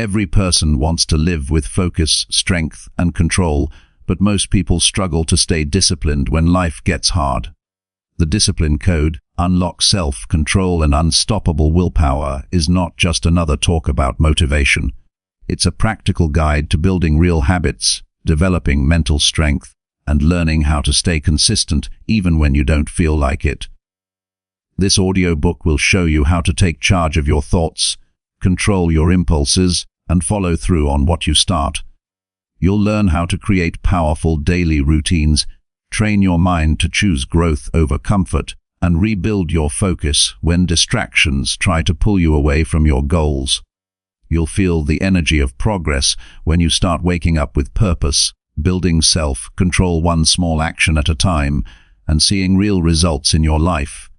Every person wants to live with focus, strength, and control, but most people struggle to stay disciplined when life gets hard. The Discipline Code, Unlock Self-Control and Unstoppable Willpower, is not just another talk about motivation. It's a practical guide to building real habits, developing mental strength, and learning how to stay consistent even when you don't feel like it. This audiobook will show you how to take charge of your thoughts, control your impulses, and follow through on what you start. You'll learn how to create powerful daily routines, train your mind to choose growth over comfort, and rebuild your focus when distractions try to pull you away from your goals. You'll feel the energy of progress when you start waking up with purpose, building self-control one small action at a time, and seeing real results in your life.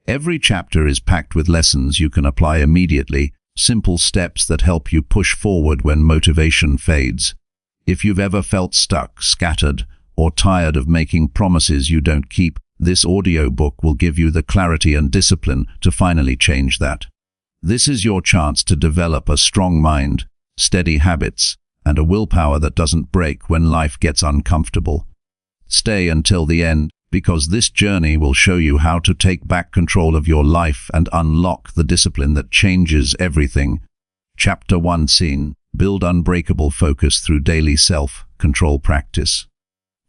Every chapter is packed with lessons you can apply immediately, simple steps that help you push forward when motivation fades. If you've ever felt stuck, scattered, or tired of making promises you don't keep, this audiobook will give you the clarity and discipline to finally change that. This is your chance to develop a strong mind, steady habits, and a willpower that doesn't break when life gets uncomfortable. Stay until the end, because this journey will show you how to take back control of your life and unlock the discipline that changes everything. Chapter 1 Scene: Build unbreakable focus through daily self-control practice.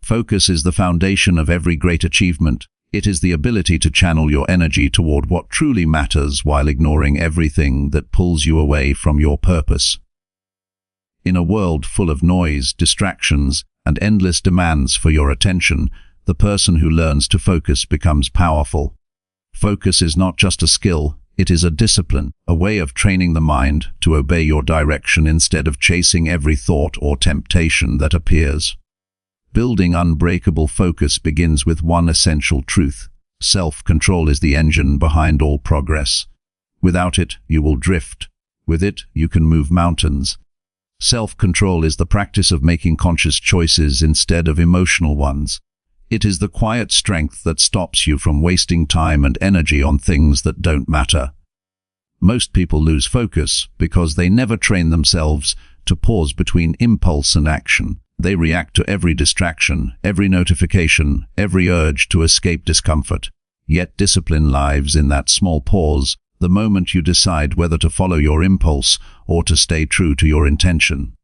Focus is the foundation of every great achievement. It is the ability to channel your energy toward what truly matters while ignoring everything that pulls you away from your purpose. In a world full of noise, distractions, and endless demands for your attention, the person who learns to focus becomes powerful. Focus is not just a skill, it is a discipline, a way of training the mind to obey your direction instead of chasing every thought or temptation that appears. Building unbreakable focus begins with one essential truth: self-control is the engine behind all progress. Without it, you will drift. With it, you can move mountains. Self-control is the practice of making conscious choices instead of emotional ones. It is the quiet strength that stops you from wasting time and energy on things that don't matter. Most people lose focus because they never train themselves to pause between impulse and action. They react to every distraction, every notification, every urge to escape discomfort. Yet discipline lives in that small pause, the moment you decide whether to follow your impulse or to stay true to your intention.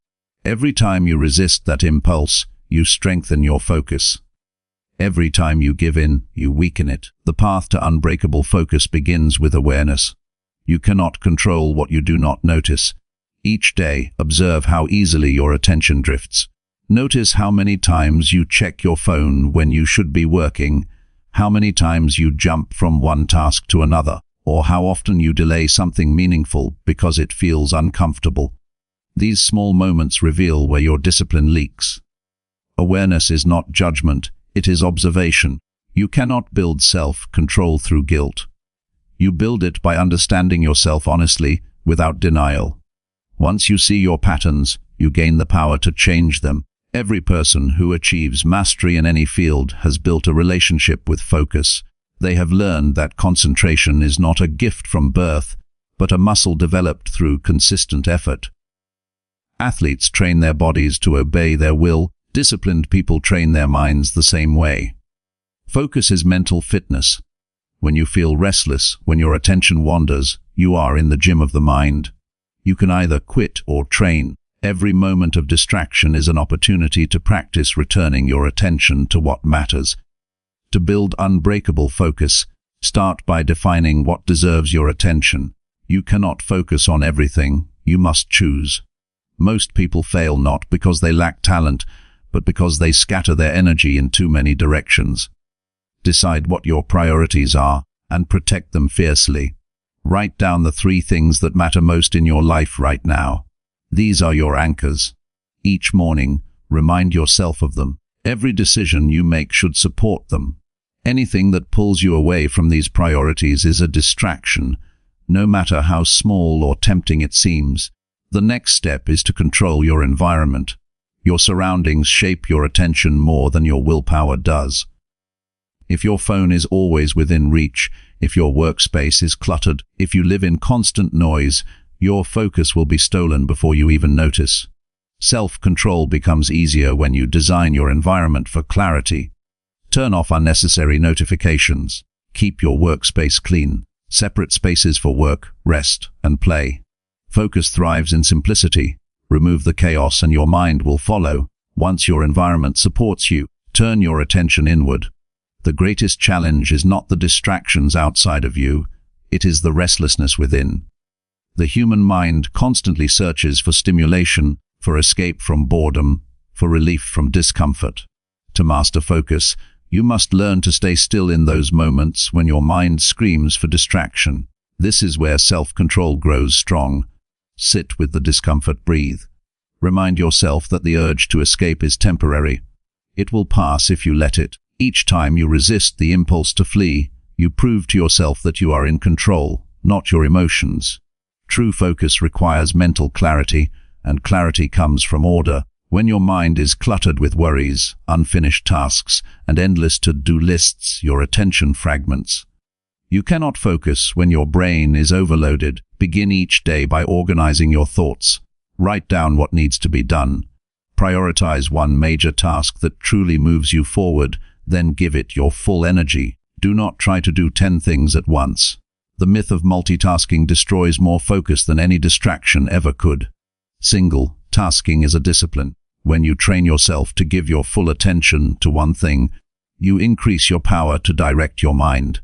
Every time you resist that impulse, you strengthen your focus. Every time you give in, you weaken it. The path to unbreakable focus begins with awareness. You cannot control what you do not notice. Each day, observe how easily your attention drifts. Notice how many times you check your phone when you should be working, how many times you jump from one task to another, or how often you delay something meaningful because it feels uncomfortable. These small moments reveal where your discipline leaks. Awareness is not judgment, it is observation. You cannot build self-control through guilt. You build it by understanding yourself honestly, without denial. Once you see your patterns, you gain the power to change them. Every person who achieves mastery in any field has built a relationship with focus. They have learned that concentration is not a gift from birth, but a muscle developed through consistent effort. Athletes train their bodies to obey their will. Disciplined people train their minds the same way. Focus is mental fitness. When you feel restless, when your attention wanders, you are in the gym of the mind. You can either quit or train. Every moment of distraction is an opportunity to practice returning your attention to what matters. To build unbreakable focus, start by defining what deserves your attention. You cannot focus on everything, you must choose. Most people fail not because they lack talent, but because they scatter their energy in too many directions. Decide what your priorities are and protect them fiercely. Write down the 3 things that matter most in your life right now. These are your anchors. Each morning, remind yourself of them. Every decision you make should support them. Anything that pulls you away from these priorities is a distraction, no matter how small or tempting it seems. The next step is to control your environment. Your surroundings shape your attention more than your willpower does. If your phone is always within reach, if your workspace is cluttered, if you live in constant noise, your focus will be stolen before you even notice. Self-control becomes easier when you design your environment for clarity. Turn off unnecessary notifications. Keep your workspace clean. Separate spaces for work, rest, and play. Focus thrives in simplicity. Remove the chaos and your mind will follow. Once your environment supports you, turn your attention inward. The greatest challenge is not the distractions outside of you, it is the restlessness within. The human mind constantly searches for stimulation, for escape from boredom, for relief from discomfort. To master focus, you must learn to stay still in those moments when your mind screams for distraction. This is where self-control grows strong. Sit with the discomfort, breathe. Remind yourself that the urge to escape is temporary. It will pass if you let it. Each time you resist the impulse to flee, you prove to yourself that you are in control, not your emotions. True focus requires mental clarity, and clarity comes from order. When your mind is cluttered with worries, unfinished tasks, and endless to-do lists, your attention fragments. You cannot focus when your brain is overloaded. Begin each day by organizing your thoughts. Write down what needs to be done. Prioritize one major task that truly moves you forward, then give it your full energy. Do not try to do 10 things at once. The myth of multitasking destroys more focus than any distraction ever could. Single tasking is a discipline. When you train yourself to give your full attention to one thing, you increase your power to direct your mind.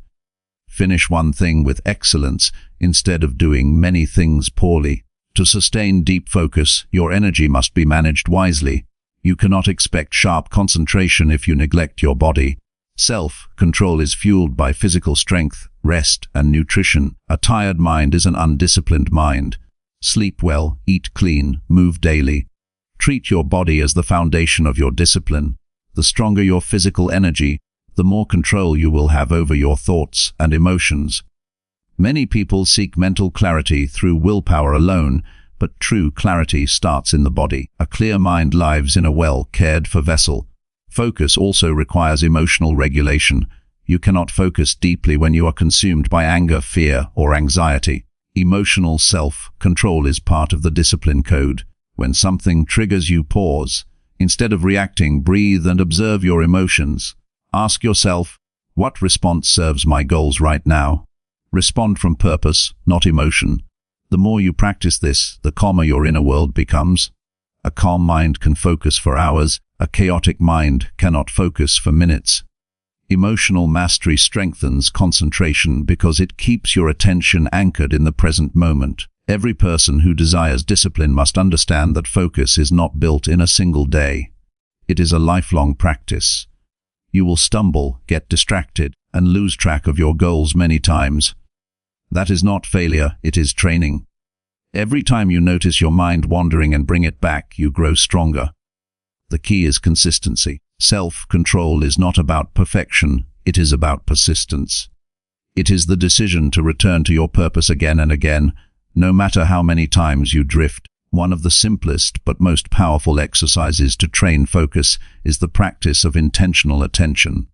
Finish one thing with excellence instead of doing many things poorly. To sustain deep focus, your energy must be managed wisely. You cannot expect sharp concentration if you neglect your body. Self-control is fueled by physical strength, rest, and nutrition. A tired mind is an undisciplined mind. Sleep well, eat clean, move daily. Treat your body as the foundation of your discipline. The stronger your physical energy, the more control you will have over your thoughts and emotions. Many people seek mental clarity through willpower alone, but true clarity starts in the body. A clear mind lives in a well-cared-for vessel. Focus also requires emotional regulation. You cannot focus deeply when you are consumed by anger, fear, or anxiety. Emotional self-control is part of the discipline code. When something triggers you, pause. Instead of reacting, breathe and observe your emotions. Ask yourself, what response serves my goals right now? Respond from purpose, not emotion. The more you practice this, the calmer your inner world becomes. A calm mind can focus for hours. A chaotic mind cannot focus for minutes. Emotional mastery strengthens concentration because it keeps your attention anchored in the present moment. Every person who desires discipline must understand that focus is not built in a single day. It is a lifelong practice. You will stumble, get distracted, and lose track of your goals many times. That is not failure, it is training. Every time you notice your mind wandering and bring it back, you grow stronger. The key is consistency. Self-control is not about perfection, it is about persistence. It is the decision to return to your purpose again and again, no matter how many times you drift. One of the simplest but most powerful exercises to train focus is the practice of intentional attention.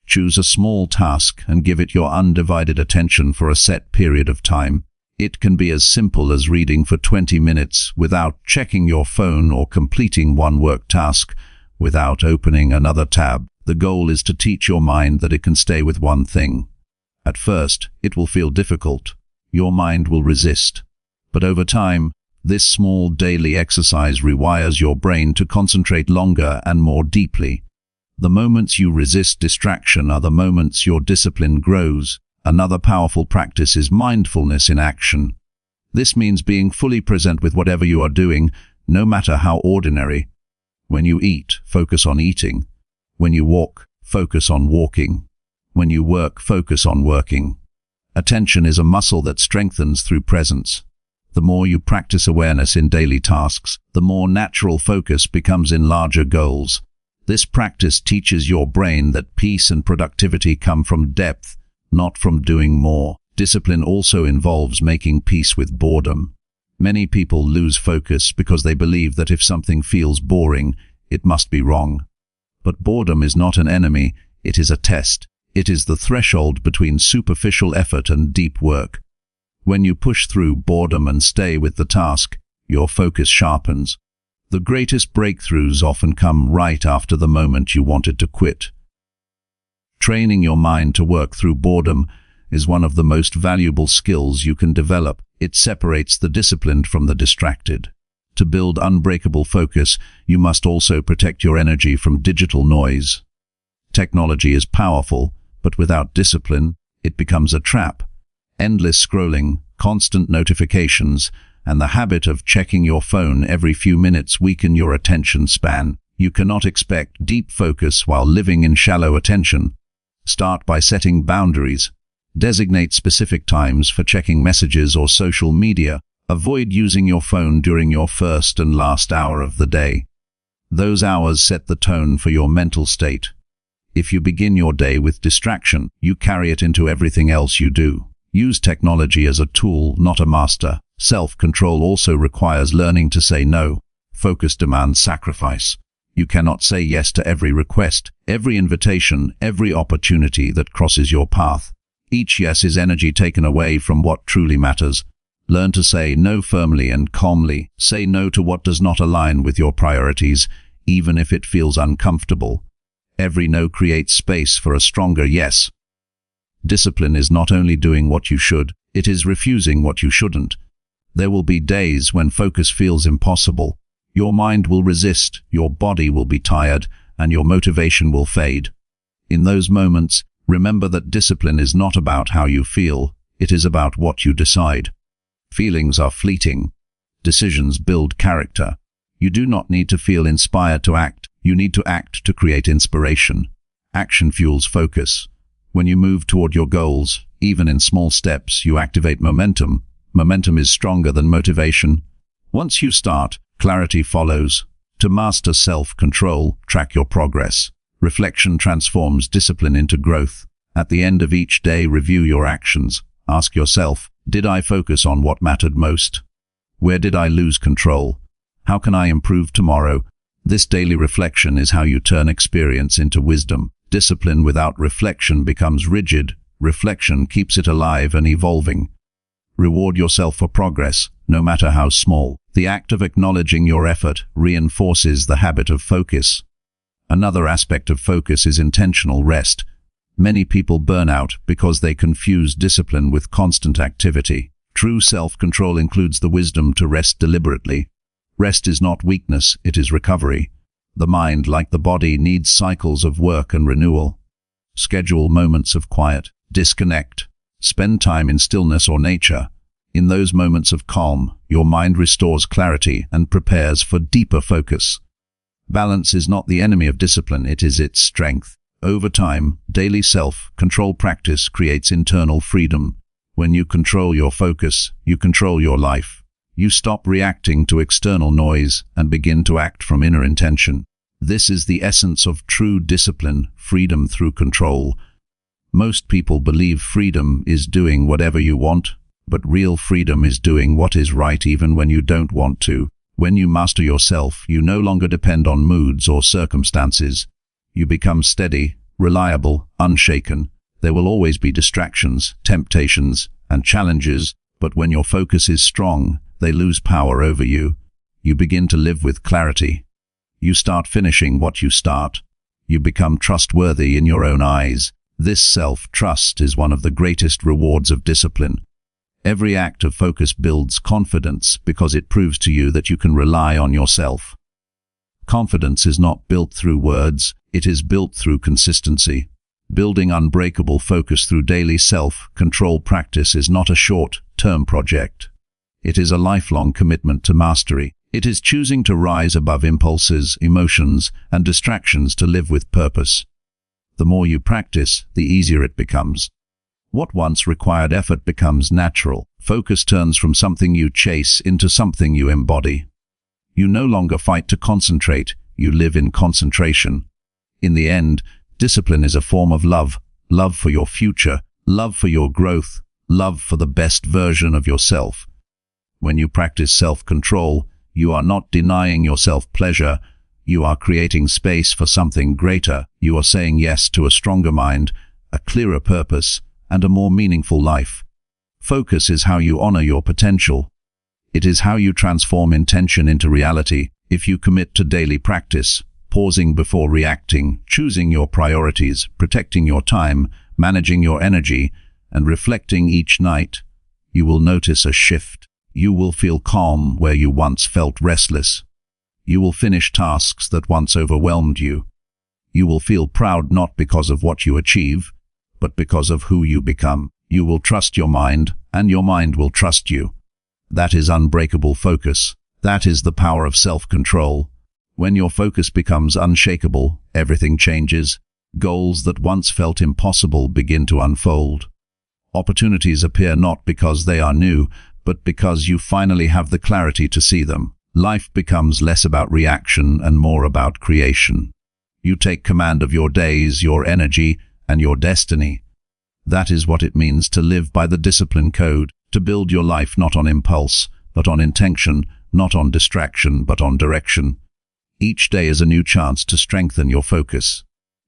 Choose a small task and give it your undivided attention for a set period of time. It can be as simple as reading for 20 minutes without checking your phone or completing one work task without opening another tab. The goal is to teach your mind that it can stay with one thing. At first, it will feel difficult. Your mind will resist. But over time, this small daily exercise rewires your brain to concentrate longer and more deeply. The moments you resist distraction are the moments your discipline grows. Another powerful practice is mindfulness in action. This means being fully present with whatever you are doing, no matter how ordinary. When you eat, focus on eating. When you walk, focus on walking. When you work, focus on working. Attention is a muscle that strengthens through presence. The more you practice awareness in daily tasks, the more natural focus becomes in larger goals. This practice teaches your brain that peace and productivity come from depth, not from doing more. Discipline also involves making peace with boredom. Many people lose focus because they believe that if something feels boring, it must be wrong. But boredom is not an enemy, it is a test. It is the threshold between superficial effort and deep work. When you push through boredom and stay with the task, your focus sharpens. The greatest breakthroughs often come right after the moment you wanted to quit. Training your mind to work through boredom is one of the most valuable skills you can develop. It separates the disciplined from the distracted. To build unbreakable focus, you must also protect your energy from digital noise. Technology is powerful, but without discipline, it becomes a trap. Endless scrolling, constant notifications, and the habit of checking your phone every few minutes weaken your attention span. You cannot expect deep focus while living in shallow attention. Start by setting boundaries. Designate specific times for checking messages or social media. Avoid using your phone during your first and last hour of the day. Those hours set the tone for your mental state. If you begin your day with distraction, you carry it into everything else you do. Use technology as a tool, not a master. Self-control also requires learning to say no. Focus demands sacrifice. You cannot say yes to every request, every invitation, every opportunity that crosses your path. Each yes is energy taken away from what truly matters. Learn to say no firmly and calmly. Say no to what does not align with your priorities, even if it feels uncomfortable. Every no creates space for a stronger yes. Discipline is not only doing what you should, it is refusing what you shouldn't. There will be days when focus feels impossible. Your mind will resist, your body will be tired, and your motivation will fade. In those moments, remember that discipline is not about how you feel, it is about what you decide. Feelings are fleeting. Decisions build character. You do not need to feel inspired to act, you need to act to create inspiration. Action fuels focus. When you move toward your goals, even in small steps, you activate momentum. Momentum is stronger than motivation. Once you start, clarity follows. To master self-control, track your progress. Reflection transforms discipline into growth. At the end of each day, review your actions. Ask yourself, did I focus on what mattered most? Where did I lose control? How can I improve tomorrow? This daily reflection is how you turn experience into wisdom. Discipline without reflection becomes rigid. Reflection keeps it alive and evolving. Reward yourself for progress, no matter how small. The act of acknowledging your effort reinforces the habit of focus. Another aspect of focus is intentional rest. Many people burn out because they confuse discipline with constant activity. True self-control includes the wisdom to rest deliberately. Rest is not weakness, it is recovery. The mind, like the body, needs cycles of work and renewal. Schedule moments of quiet. Disconnect. Spend time in stillness or nature. In those moments of calm, your mind restores clarity and prepares for deeper focus. Balance is not the enemy of discipline, it is its strength. Over time, daily self-control practice creates internal freedom. When you control your focus, you control your life. You stop reacting to external noise and begin to act from inner intention. This is the essence of true discipline, freedom through control. Most people believe freedom is doing whatever you want, but real freedom is doing what is right even when you don't want to. When you master yourself, you no longer depend on moods or circumstances. You become steady, reliable, unshaken. There will always be distractions, temptations, and challenges, but when your focus is strong, they lose power over you. You begin to live with clarity. You start finishing what you start. You become trustworthy in your own eyes. This self-trust is one of the greatest rewards of discipline. Every act of focus builds confidence because it proves to you that you can rely on yourself. Confidence is not built through words, it is built through consistency. Building unbreakable focus through daily self-control practice is not a short-term project. It is a lifelong commitment to mastery. It is choosing to rise above impulses, emotions, and distractions to live with purpose. The more you practice, the easier it becomes. What once required effort becomes natural. Focus turns from something you chase into something you embody. You no longer fight to concentrate, you live in concentration. In the end, discipline is a form of love. Love for your future, love for your growth, love for the best version of yourself. When you practice self-control, you are not denying yourself pleasure. You are creating space for something greater. You are saying yes to a stronger mind, a clearer purpose, and a more meaningful life. Focus is how you honor your potential. It is how you transform intention into reality. If you commit to daily practice, pausing before reacting, choosing your priorities, protecting your time, managing your energy, and reflecting each night, you will notice a shift. You will feel calm where you once felt restless. You will finish tasks that once overwhelmed you. You will feel proud not because of what you achieve, but because of who you become. You will trust your mind, and your mind will trust you. That is unbreakable focus. That is the power of self-control. When your focus becomes unshakable, everything changes. Goals that once felt impossible begin to unfold. Opportunities appear not because they are new, but because you finally have the clarity to see them. Life becomes less about reaction and more about creation. You take command of your days, your energy, and your destiny. That is what it means to live by the discipline code, to build your life not on impulse, but on intention, not on distraction, but on direction. Each day is a new chance to strengthen your focus.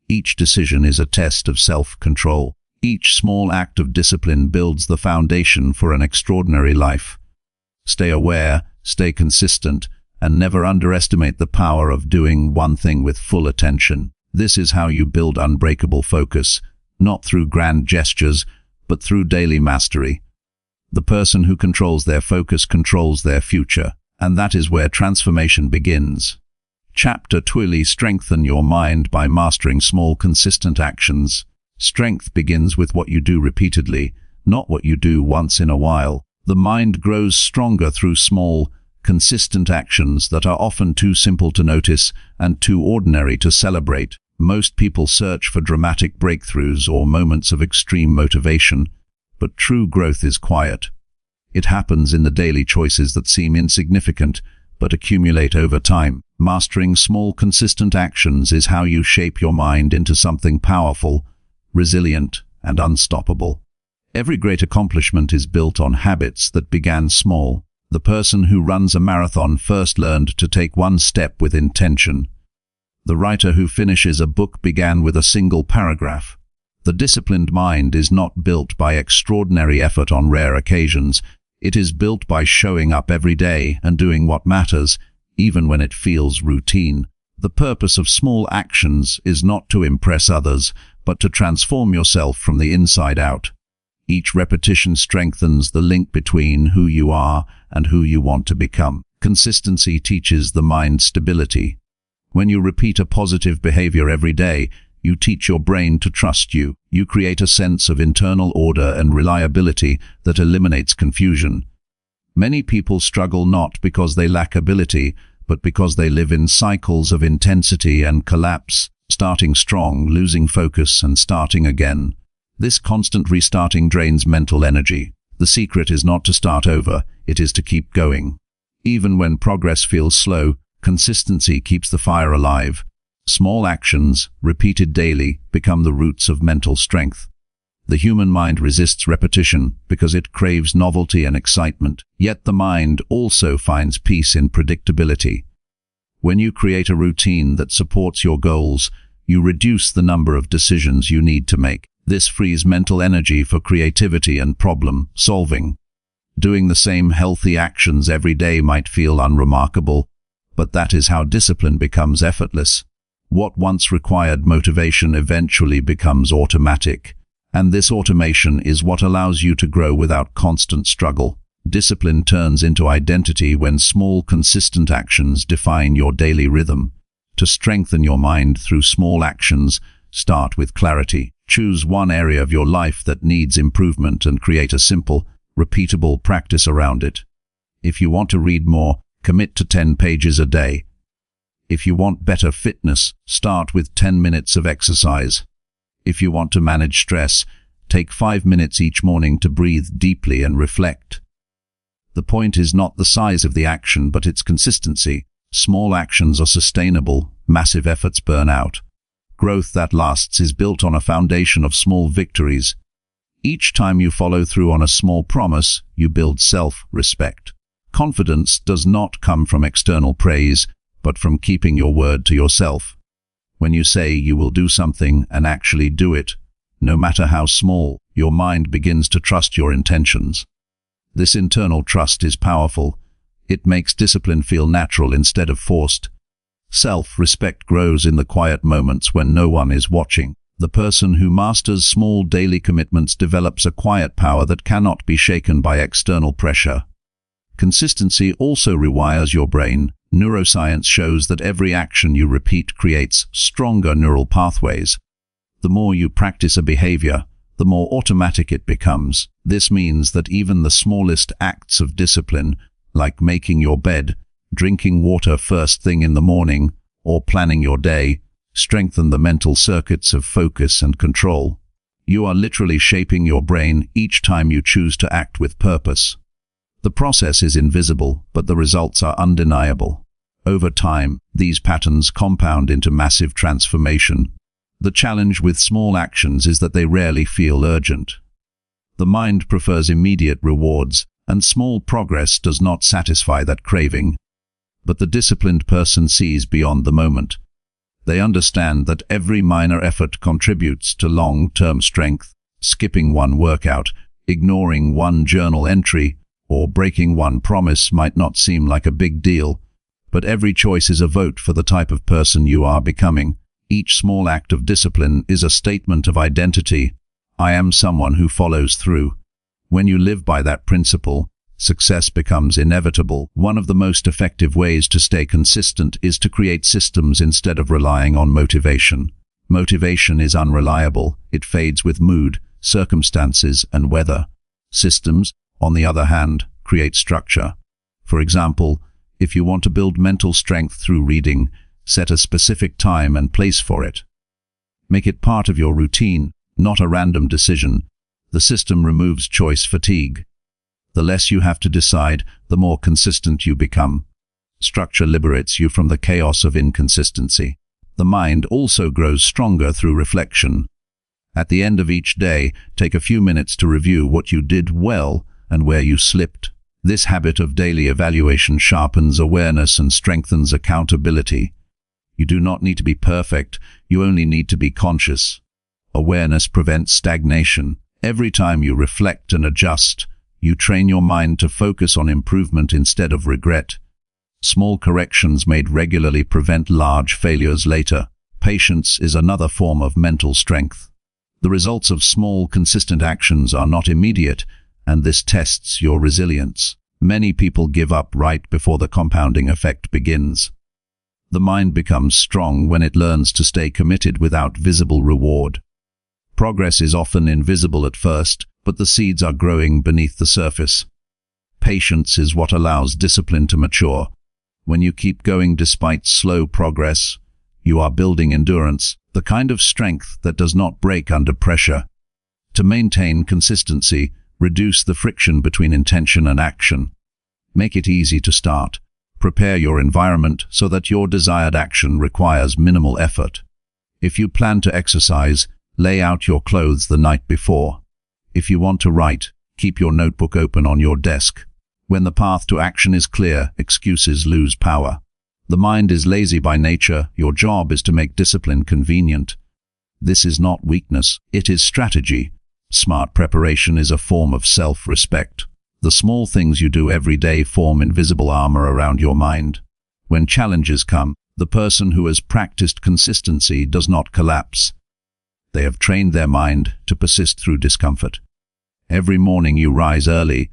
Each decision is a test of self-control. Each small act of discipline builds the foundation for an extraordinary life. Stay aware, stay consistent, and never underestimate the power of doing one thing with full attention. This is how you build unbreakable focus, not through grand gestures, but through daily mastery. The person who controls their focus controls their future, and that is where transformation begins. Chapter 20: Strengthen your mind by mastering small, consistent actions. Strength begins with what you do repeatedly, not what you do once in a while. The mind grows stronger through small, consistent actions that are often too simple to notice and too ordinary to celebrate. Most people search for dramatic breakthroughs or moments of extreme motivation, but true growth is quiet. It happens in the daily choices that seem insignificant but accumulate over time. Mastering small, consistent actions is how you shape your mind into something powerful, resilient, and unstoppable. Every great accomplishment is built on habits that began small. The person who runs a marathon first learned to take one step with intention. The writer who finishes a book began with a single paragraph. The disciplined mind is not built by extraordinary effort on rare occasions. It is built by showing up every day and doing what matters, even when it feels routine. The purpose of small actions is not to impress others, but to transform yourself from the inside out. Each repetition strengthens the link between who you are and who you want to become. Consistency teaches the mind stability. When you repeat a positive behavior every day, you teach your brain to trust you. You create a sense of internal order and reliability that eliminates confusion. Many people struggle not because they lack ability, but because they live in cycles of intensity and collapse, starting strong, losing focus, and starting again. This constant restarting drains mental energy. The secret is not to start over, it is to keep going. Even when progress feels slow, consistency keeps the fire alive. Small actions, repeated daily, become the roots of mental strength. The human mind resists repetition because it craves novelty and excitement. Yet the mind also finds peace in predictability. When you create a routine that supports your goals, you reduce the number of decisions you need to make. This frees mental energy for creativity and problem solving. Doing the same healthy actions every day might feel unremarkable, but that is how discipline becomes effortless. What once required motivation eventually becomes automatic, and this automation is what allows you to grow without constant struggle. Discipline turns into identity when small, consistent actions define your daily rhythm. To strengthen your mind through small actions, start with clarity. Choose one area of your life that needs improvement and create a simple, repeatable practice around it. If you want to read more, commit to 10 pages a day. If you want better fitness, start with 10 minutes of exercise. If you want to manage stress, take 5 minutes each morning to breathe deeply and reflect. The point is not the size of the action, but its consistency. Small actions are sustainable, massive efforts burn out. Growth that lasts is built on a foundation of small victories. Each time you follow through on a small promise, you build self-respect. Confidence does not come from external praise, but from keeping your word to yourself. When you say you will do something and actually do it, no matter how small, your mind begins to trust your intentions. This internal trust is powerful. It makes discipline feel natural instead of forced. Self-respect grows in the quiet moments when no one is watching. The person who masters small daily commitments develops a quiet power that cannot be shaken by external pressure. Consistency also rewires your brain. Neuroscience shows that every action you repeat creates stronger neural pathways. The more you practice a behavior, the more automatic it becomes. This means that even the smallest acts of discipline, like making your bed, drinking water first thing in the morning, or planning your day, strengthen the mental circuits of focus and control. You are literally shaping your brain each time you choose to act with purpose. The process is invisible, but the results are undeniable. Over time, these patterns compound into massive transformation. The challenge with small actions is that they rarely feel urgent. The mind prefers immediate rewards, and small progress does not satisfy that craving. But the disciplined person sees beyond the moment. They understand that every minor effort contributes to long-term strength. Skipping one workout, ignoring one journal entry, or breaking one promise might not seem like a big deal, but every choice is a vote for the type of person you are becoming. Each small act of discipline is a statement of identity. I am someone who follows through. When you live by that principle, success becomes inevitable. One of the most effective ways to stay consistent is to create systems instead of relying on motivation. Motivation is unreliable. It fades with mood, circumstances, and weather. Systems, on the other hand, create structure. For example, if you want to build mental strength through reading, set a specific time and place for it. Make it part of your routine, not a random decision. The system removes choice fatigue. The less you have to decide, the more consistent you become. Structure liberates you from the chaos of inconsistency. The mind also grows stronger through reflection. At the end of each day, take a few minutes to review what you did well and where you slipped. This habit of daily evaluation sharpens awareness and strengthens accountability. You do not need to be perfect, you only need to be conscious. Awareness prevents stagnation. Every time you reflect and adjust, you train your mind to focus on improvement instead of regret. Small corrections made regularly prevent large failures later. Patience is another form of mental strength. The results of small, consistent actions are not immediate, and this tests your resilience. Many people give up right before the compounding effect begins. The mind becomes strong when it learns to stay committed without visible reward. Progress is often invisible at first, but the seeds are growing beneath the surface. Patience is what allows discipline to mature. When you keep going despite slow progress, you are building endurance, the kind of strength that does not break under pressure. To maintain consistency, reduce the friction between intention and action. Make it easy to start. Prepare your environment so that your desired action requires minimal effort. If you plan to exercise, lay out your clothes the night before. If you want to write, keep your notebook open on your desk. When the path to action is clear, excuses lose power. The mind is lazy by nature. Your job is to make discipline convenient. This is not weakness, it is strategy. Smart preparation is a form of self-respect. The small things you do every day form invisible armor around your mind. When challenges come, the person who has practiced consistency does not collapse. They have trained their mind to persist through discomfort. Every morning you rise early.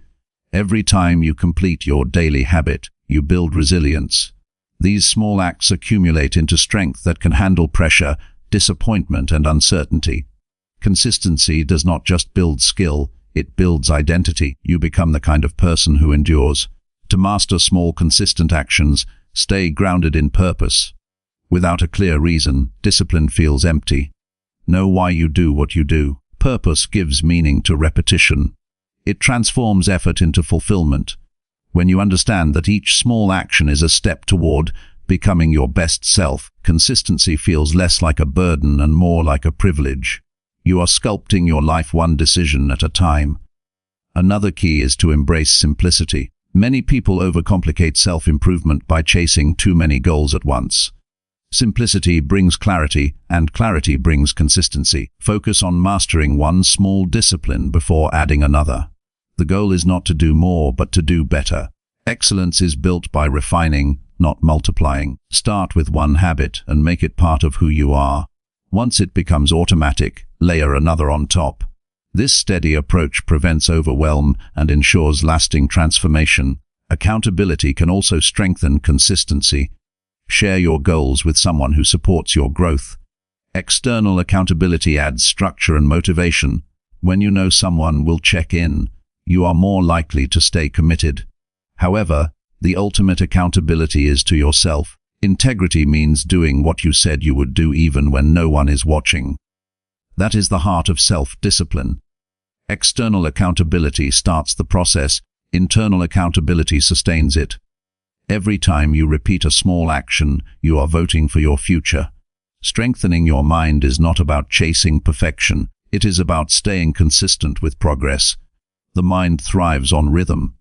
Every time you complete your daily habit, you build resilience. These small acts accumulate into strength that can handle pressure, disappointment, and uncertainty. Consistency does not just build skill, it builds identity. You become the kind of person who endures. To master small, consistent actions, stay grounded in purpose. Without a clear reason, discipline feels empty. Know why you do what you do. Purpose gives meaning to repetition. It transforms effort into fulfillment. When you understand that each small action is a step toward becoming your best self, consistency feels less like a burden and more like a privilege. You are sculpting your life one decision at a time. Another key is to embrace simplicity. Many people overcomplicate self-improvement by chasing too many goals at once. Simplicity brings clarity, and clarity brings consistency. Focus on mastering one small discipline before adding another. The goal is not to do more, but to do better. Excellence is built by refining, not multiplying. Start with one habit and make it part of who you are. Once it becomes automatic, layer another on top. This steady approach prevents overwhelm and ensures lasting transformation. Accountability can also strengthen consistency. Share your goals with someone who supports your growth. External accountability adds structure and motivation. When you know someone will check in, you are more likely to stay committed. However, the ultimate accountability is to yourself. Integrity means doing what you said you would do even when no one is watching. That is the heart of self-discipline. External accountability starts the process. Internal accountability sustains it. Every time you repeat a small action, you are voting for your future. Strengthening your mind is not about chasing perfection. It is about staying consistent with progress. The mind thrives on rhythm.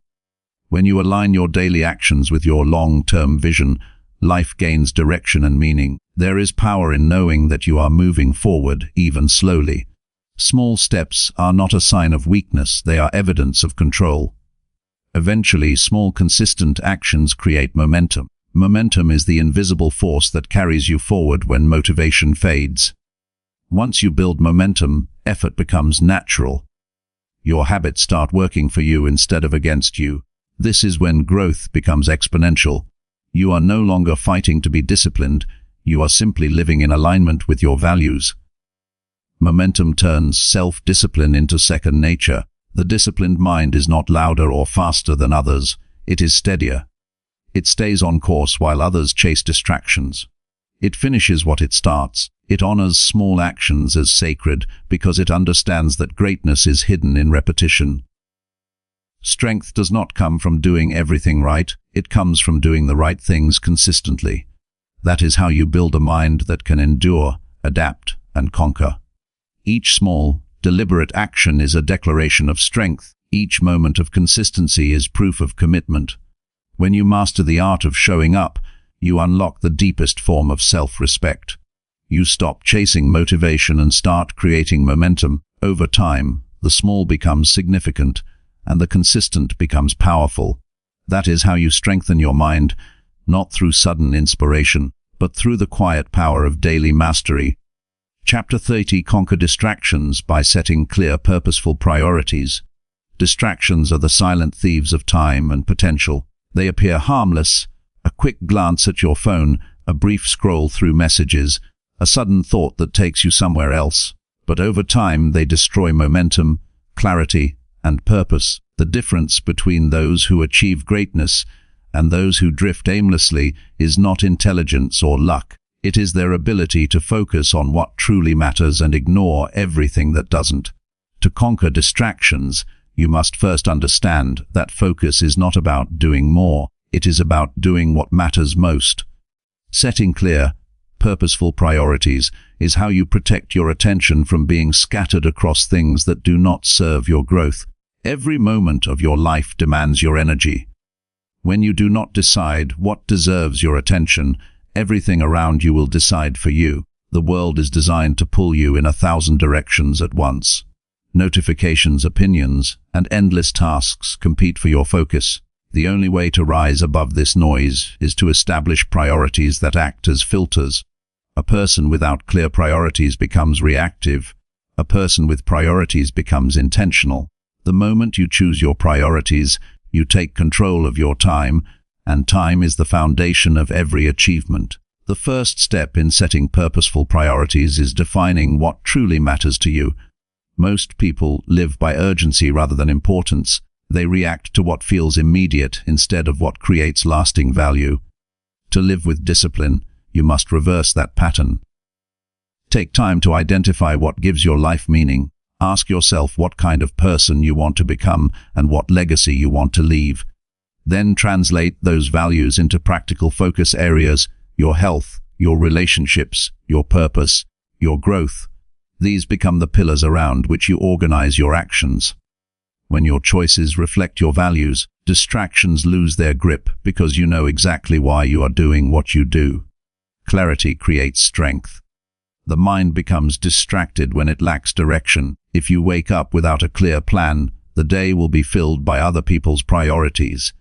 When you align your daily actions with your long-term vision, life gains direction and meaning. There is power in knowing that you are moving forward, even slowly. Small steps are not a sign of weakness, they are evidence of control. Eventually, small consistent actions create momentum. Momentum is the invisible force that carries you forward when motivation fades. Once you build momentum, effort becomes natural. Your habits start working for you instead of against you. This is when growth becomes exponential. You are no longer fighting to be disciplined, you are simply living in alignment with your values. Momentum turns self-discipline into second nature. The disciplined mind is not louder or faster than others, it is steadier. It stays on course while others chase distractions. It finishes what it starts. It honors small actions as sacred because it understands that greatness is hidden in repetition. Strength does not come from doing everything right, it comes from doing the right things consistently. That is how you build a mind that can endure, adapt, and conquer. Each small, deliberate action is a declaration of strength. Each moment of consistency is proof of commitment. When you master the art of showing up, you unlock the deepest form of self-respect. You stop chasing motivation and start creating momentum. Over time, the small becomes significant, and the consistent becomes powerful. That is how you strengthen your mind, not through sudden inspiration, but through the quiet power of daily mastery. Chapter 30: Conquer distractions by setting clear, purposeful priorities. Distractions are the silent thieves of time and potential. They appear harmless: a quick glance at your phone, a brief scroll through messages, a sudden thought that takes you somewhere else. But over time, they destroy momentum, clarity, and purpose. The difference between those who achieve greatness and those who drift aimlessly is not intelligence or luck. It is their ability to focus on what truly matters and ignore everything that doesn't. To conquer distractions, you must first understand that focus is not about doing more, it is about doing what matters most. Setting clear, purposeful priorities is how you protect your attention from being scattered across things that do not serve your growth. Every moment of your life demands your energy. When you do not decide what deserves your attention, everything around you will decide for you. The world is designed to pull you in 1,000 directions at once. Notifications, opinions, and endless tasks compete for your focus. The only way to rise above this noise is to establish priorities that act as filters. A person without clear priorities becomes reactive. A person with priorities becomes intentional. The moment you choose your priorities, you take control of your time, and time is the foundation of every achievement. The first step in setting purposeful priorities is defining what truly matters to you. Most people live by urgency rather than importance. They react to what feels immediate instead of what creates lasting value. To live with discipline, you must reverse that pattern. Take time to identify what gives your life meaning. Ask yourself what kind of person you want to become and what legacy you want to leave. Then translate those values into practical focus areas: your health, your relationships, your purpose, your growth. These become the pillars around which you organize your actions. When your choices reflect your values, distractions lose their grip because you know exactly why you are doing what you do. Clarity creates strength. The mind becomes distracted when it lacks direction. If you wake up without a clear plan, the day will be filled by other people's priorities.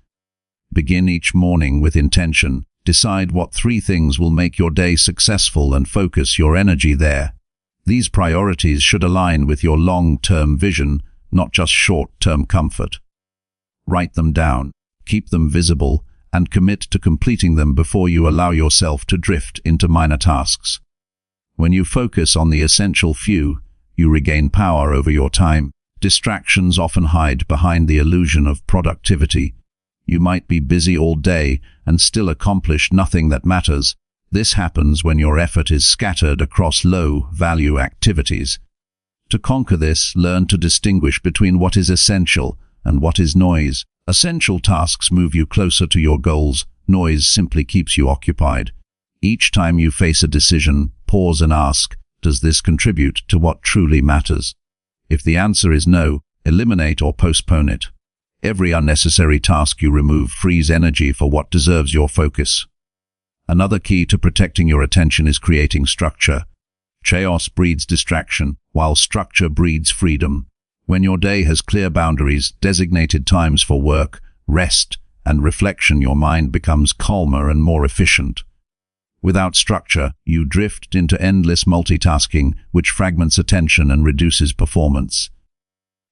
Begin each morning with intention. Decide what 3 things will make your day successful and focus your energy there. These priorities should align with your long-term vision, not just short-term comfort. Write them down, keep them visible, and commit to completing them before you allow yourself to drift into minor tasks. When you focus on the essential few, you regain power over your time. Distractions often hide behind the illusion of productivity. You might be busy all day and still accomplish nothing that matters. This happens when your effort is scattered across low-value activities. To conquer this, learn to distinguish between what is essential and what is noise. Essential tasks move you closer to your goals. Noise simply keeps you occupied. Each time you face a decision, pause and ask, does this contribute to what truly matters? If the answer is no, eliminate or postpone it. Every unnecessary task you remove frees energy for what deserves your focus. Another key to protecting your attention is creating structure. Chaos breeds distraction, while structure breeds freedom. When your day has clear boundaries, designated times for work, rest, and reflection, your mind becomes calmer and more efficient. Without structure, you drift into endless multitasking, which fragments attention and reduces performance.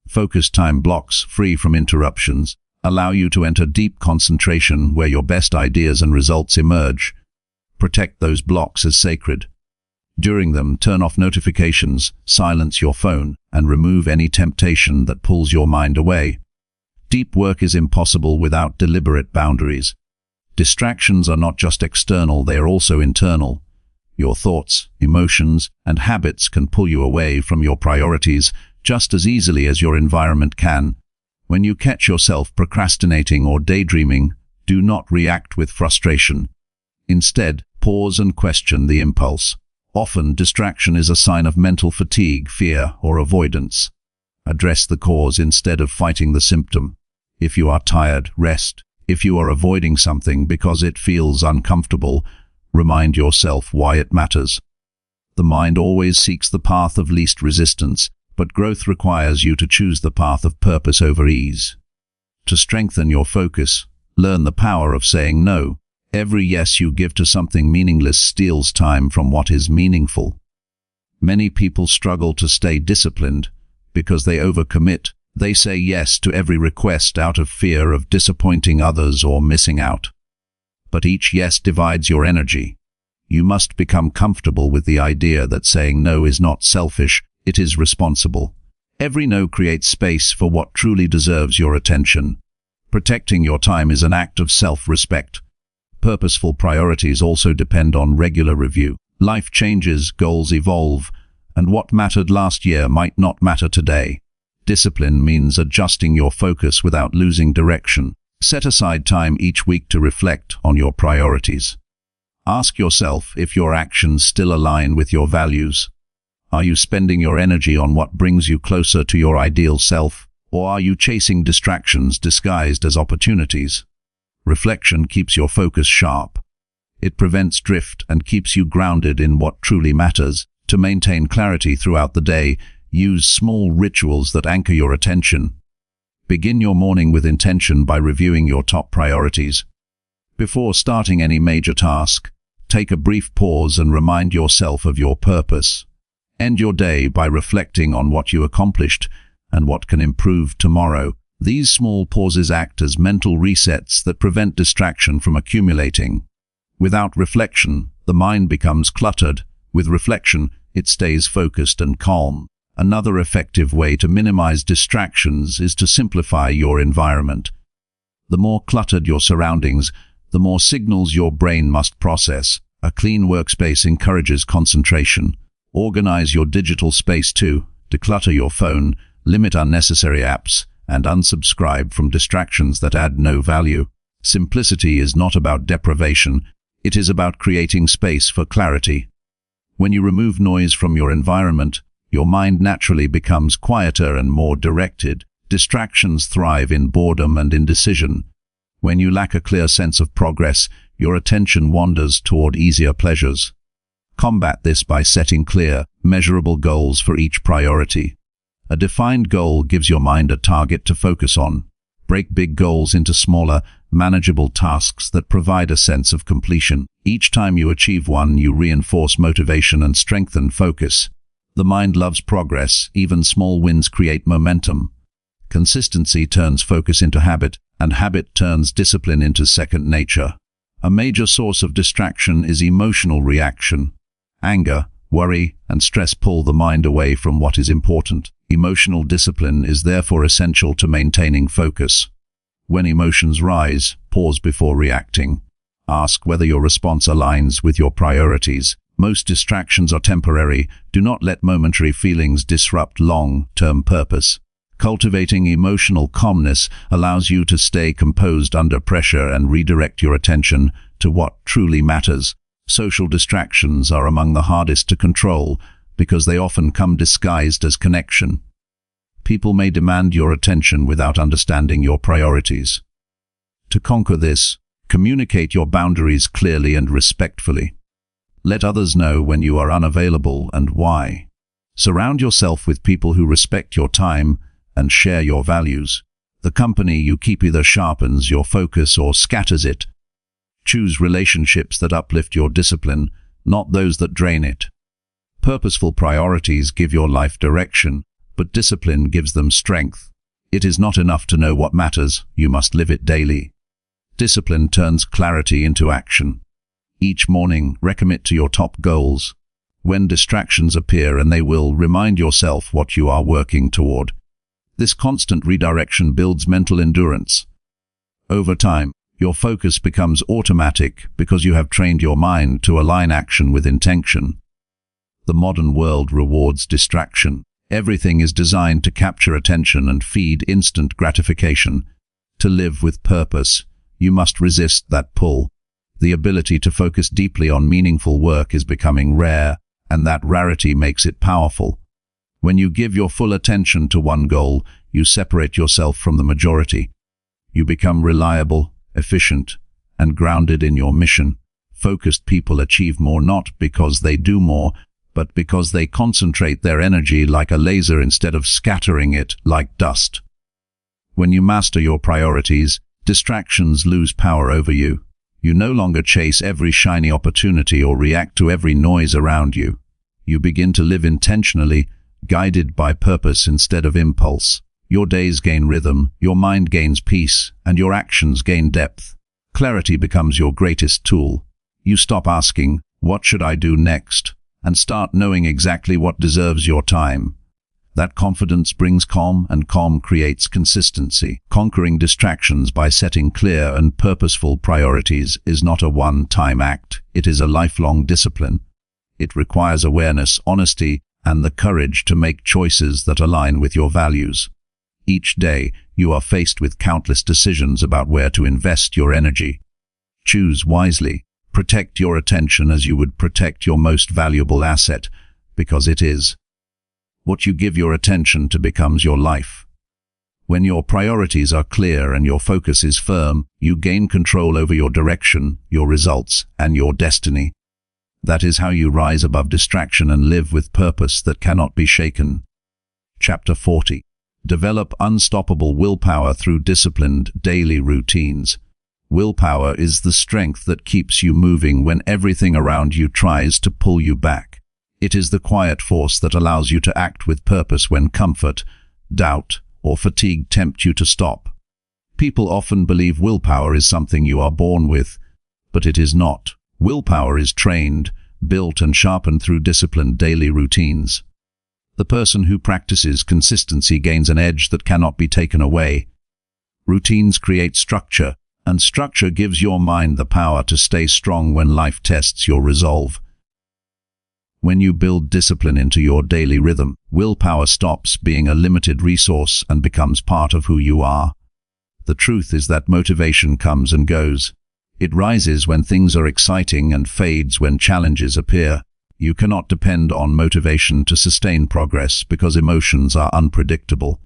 Focused time blocks, free from interruptions, allow you to enter deep concentration where your best ideas and results emerge. Protect those blocks as sacred. During them, turn off notifications, silence your phone, and remove any temptation that pulls your mind away. Deep work is impossible without deliberate boundaries. Distractions are not just external, they are also internal. Your thoughts, emotions, and habits can pull you away from your priorities just as easily as your environment can. When you catch yourself procrastinating or daydreaming, do not react with frustration. Instead, pause and question the impulse. Often, distraction is a sign of mental fatigue, fear, or avoidance. Address the cause instead of fighting the symptom. If you are tired, rest. If you are avoiding something because it feels uncomfortable, remind yourself why it matters. The mind always seeks the path of least resistance, but growth requires you to choose the path of purpose over ease. To strengthen your focus, learn the power of saying no. Every yes you give to something meaningless steals time from what is meaningful. Many people struggle to stay disciplined because they overcommit. They say yes to every request out of fear of disappointing others or missing out. But each yes divides your energy. You must become comfortable with the idea that saying no is not selfish, it is responsible. Every no creates space for what truly deserves your attention. Protecting your time is an act of self-respect. Purposeful priorities also depend on regular review. Life changes, goals evolve, and what mattered last year might not matter today. Discipline means adjusting your focus without losing direction. Set aside time each week to reflect on your priorities. Ask yourself if your actions still align with your values. Are you spending your energy on what brings you closer to your ideal self, or are you chasing distractions disguised as opportunities? Reflection keeps your focus sharp. It prevents drift and keeps you grounded in what truly matters. To maintain clarity throughout the day, use small rituals that anchor your attention. Begin your morning with intention by reviewing your top priorities. Before starting any major task, take a brief pause and remind yourself of your purpose. End your day by reflecting on what you accomplished and what can improve tomorrow. These small pauses act as mental resets that prevent distraction from accumulating. Without reflection, the mind becomes cluttered. With reflection, it stays focused and calm. Another effective way to minimize distractions is to simplify your environment. The more cluttered your surroundings, the more signals your brain must process. A clean workspace encourages concentration. Organize your digital space too. Declutter your phone, limit unnecessary apps, and unsubscribe from distractions that add no value. Simplicity is not about deprivation, it is about creating space for clarity. When you remove noise from your environment, your mind naturally becomes quieter and more directed. Distractions thrive in boredom and indecision. When you lack a clear sense of progress, your attention wanders toward easier pleasures. Combat this by setting clear, measurable goals for each priority. A defined goal gives your mind a target to focus on. Break big goals into smaller, manageable tasks that provide a sense of completion. Each time you achieve one, you reinforce motivation and strengthen focus. The mind loves progress. Even small wins create momentum. Consistency turns focus into habit, and habit turns discipline into second nature. A major source of distraction is emotional reaction. Anger, worry, and stress pull the mind away from what is important. Emotional discipline is therefore essential to maintaining focus. When emotions rise, pause before reacting. Ask whether your response aligns with your priorities. Most distractions are temporary. Do not let momentary feelings disrupt long-term purpose. Cultivating emotional calmness allows you to stay composed under pressure and redirect your attention to what truly matters. Social distractions are among the hardest to control because they often come disguised as connection. People may demand your attention without understanding your priorities. To conquer this, communicate your boundaries clearly and respectfully. Let others know when you are unavailable and why. Surround yourself with people who respect your time and share your values. The company you keep either sharpens your focus or scatters it. Choose relationships that uplift your discipline, not those that drain it. Purposeful priorities give your life direction, but discipline gives them strength. It is not enough to know what matters, you must live it daily. Discipline turns clarity into action. Each morning, recommit to your top goals. When distractions appear, and they will, remind yourself what you are working toward. This constant redirection builds mental endurance. Over time, your focus becomes automatic because you have trained your mind to align action with intention. The modern world rewards distraction. Everything is designed to capture attention and feed instant gratification. To live with purpose, you must resist that pull. The ability to focus deeply on meaningful work is becoming rare, and that rarity makes it powerful. When you give your full attention to one goal, you separate yourself from the majority. You become reliable, efficient, and grounded in your mission. Focused people achieve more not because they do more, but because they concentrate their energy like a laser instead of scattering it like dust. When you master your priorities, distractions lose power over you. You no longer chase every shiny opportunity or react to every noise around you. You begin to live intentionally, guided by purpose instead of impulse. Your days gain rhythm, your mind gains peace, and your actions gain depth. Clarity becomes your greatest tool. You stop asking, "What should I do next?" and start knowing exactly what deserves your time. That confidence brings calm, and calm creates consistency. Conquering distractions by setting clear and purposeful priorities is not a one-time act. It is a lifelong discipline. It requires awareness, honesty, and the courage to make choices that align with your values. Each day, you are faced with countless decisions about where to invest your energy. Choose wisely. Protect your attention as you would protect your most valuable asset, because it is. What you give your attention to becomes your life. When your priorities are clear and your focus is firm, you gain control over your direction, your results, and your destiny. That is how you rise above distraction and live with purpose that cannot be shaken. Chapter 40. Develop unstoppable willpower through disciplined daily routines. Willpower is the strength that keeps you moving when everything around you tries to pull you back. It is the quiet force that allows you to act with purpose when comfort, doubt, or fatigue tempt you to stop. People often believe willpower is something you are born with, but it is not. Willpower is trained, built, and sharpened through disciplined daily routines. The person who practices consistency gains an edge that cannot be taken away. Routines create structure, and structure gives your mind the power to stay strong when life tests your resolve. When you build discipline into your daily rhythm, willpower stops being a limited resource and becomes part of who you are. The truth is that motivation comes and goes. It rises when things are exciting and fades when challenges appear. You cannot depend on motivation to sustain progress because emotions are unpredictable.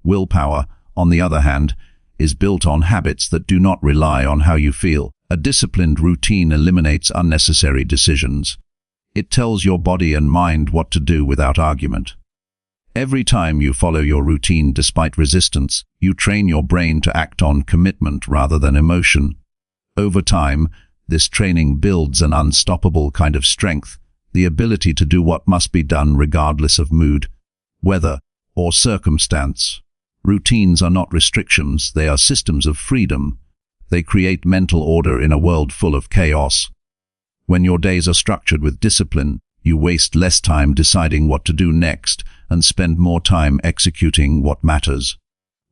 Willpower, on the other hand, is built on habits that do not rely on how you feel. A disciplined routine eliminates unnecessary decisions. It tells your body and mind what to do without argument. Every time you follow your routine despite resistance, you train your brain to act on commitment rather than emotion. Over time, this training builds an unstoppable kind of strength, the ability to do what must be done regardless of mood, weather, or circumstance. Routines are not restrictions, they are systems of freedom. They create mental order in a world full of chaos. When your days are structured with discipline, you waste less time deciding what to do next and spend more time executing what matters.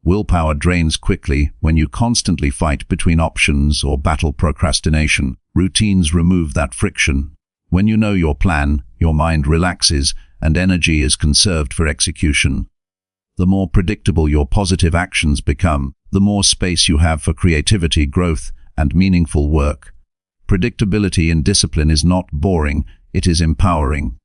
Willpower drains quickly when you constantly fight between options or battle procrastination. Routines remove that friction. When you know your plan, your mind relaxes and energy is conserved for execution. The more predictable your positive actions become, the more space you have for creativity, growth, and meaningful work. Predictability in discipline is not boring, it is empowering.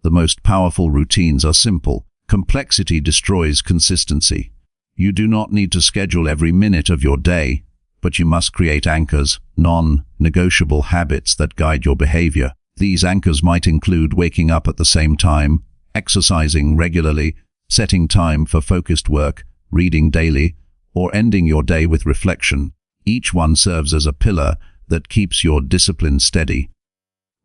The most powerful routines are simple. Complexity destroys consistency. You do not need to schedule every minute of your day, but you must create anchors, non-negotiable habits that guide your behavior. These anchors might include waking up at the same time, exercising regularly, setting time for focused work, reading daily, or ending your day with reflection. Each one serves as a pillar that keeps your discipline steady.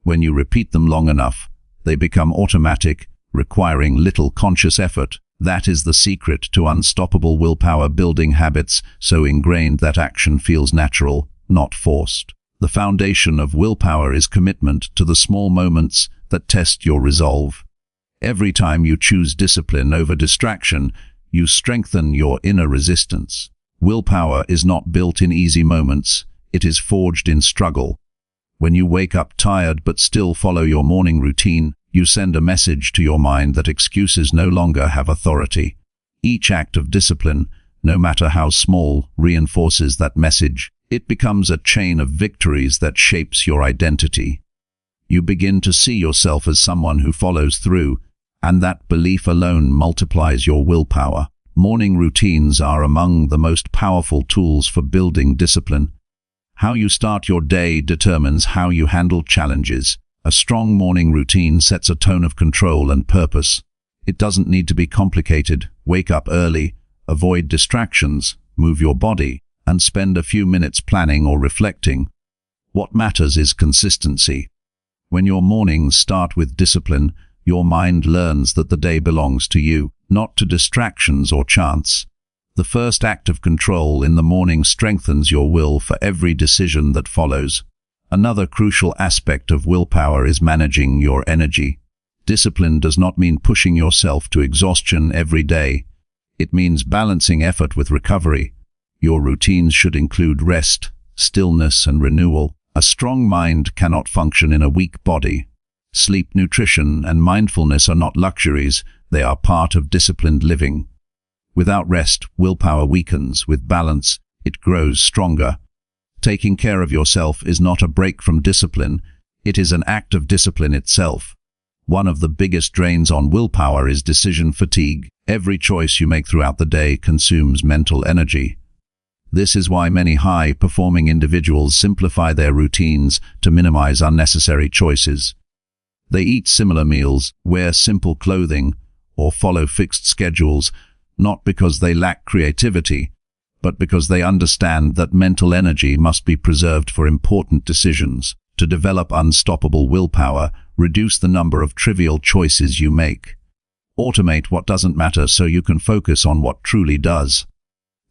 When you repeat them long enough, they become automatic, requiring little conscious effort. That is the secret to unstoppable willpower, building habits so ingrained that action feels natural, not forced. The foundation of willpower is commitment to the small moments that test your resolve. Every time you choose discipline over distraction, you strengthen your inner resistance. Willpower is not built in easy moments, it is forged in struggle. When you wake up tired but still follow your morning routine, you send a message to your mind that excuses no longer have authority. Each act of discipline, no matter how small, reinforces that message. It becomes a chain of victories that shapes your identity. You begin to see yourself as someone who follows through, and that belief alone multiplies your willpower. Morning routines are among the most powerful tools for building discipline. How you start your day determines how you handle challenges. A strong morning routine sets a tone of control and purpose. It doesn't need to be complicated. Wake up early, avoid distractions, move your body, and spend a few minutes planning or reflecting. What matters is consistency. When your mornings start with discipline, your mind learns that the day belongs to you, not to distractions or chance. The first act of control in the morning strengthens your will for every decision that follows. Another crucial aspect of willpower is managing your energy. Discipline does not mean pushing yourself to exhaustion every day. It means balancing effort with recovery. Your routines should include rest, stillness, and renewal. A strong mind cannot function in a weak body. Sleep, nutrition, and mindfulness are not luxuries, they are part of disciplined living. Without rest, willpower weakens. With balance, it grows stronger. Taking care of yourself is not a break from discipline, it is an act of discipline itself. One of the biggest drains on willpower is decision fatigue. Every choice you make throughout the day consumes mental energy. This is why many high-performing individuals simplify their routines to minimize unnecessary choices. They eat similar meals, wear simple clothing, or follow fixed schedules, not because they lack creativity, but because they understand that mental energy must be preserved for important decisions. To develop unstoppable willpower, reduce the number of trivial choices you make. Automate what doesn't matter so you can focus on what truly does.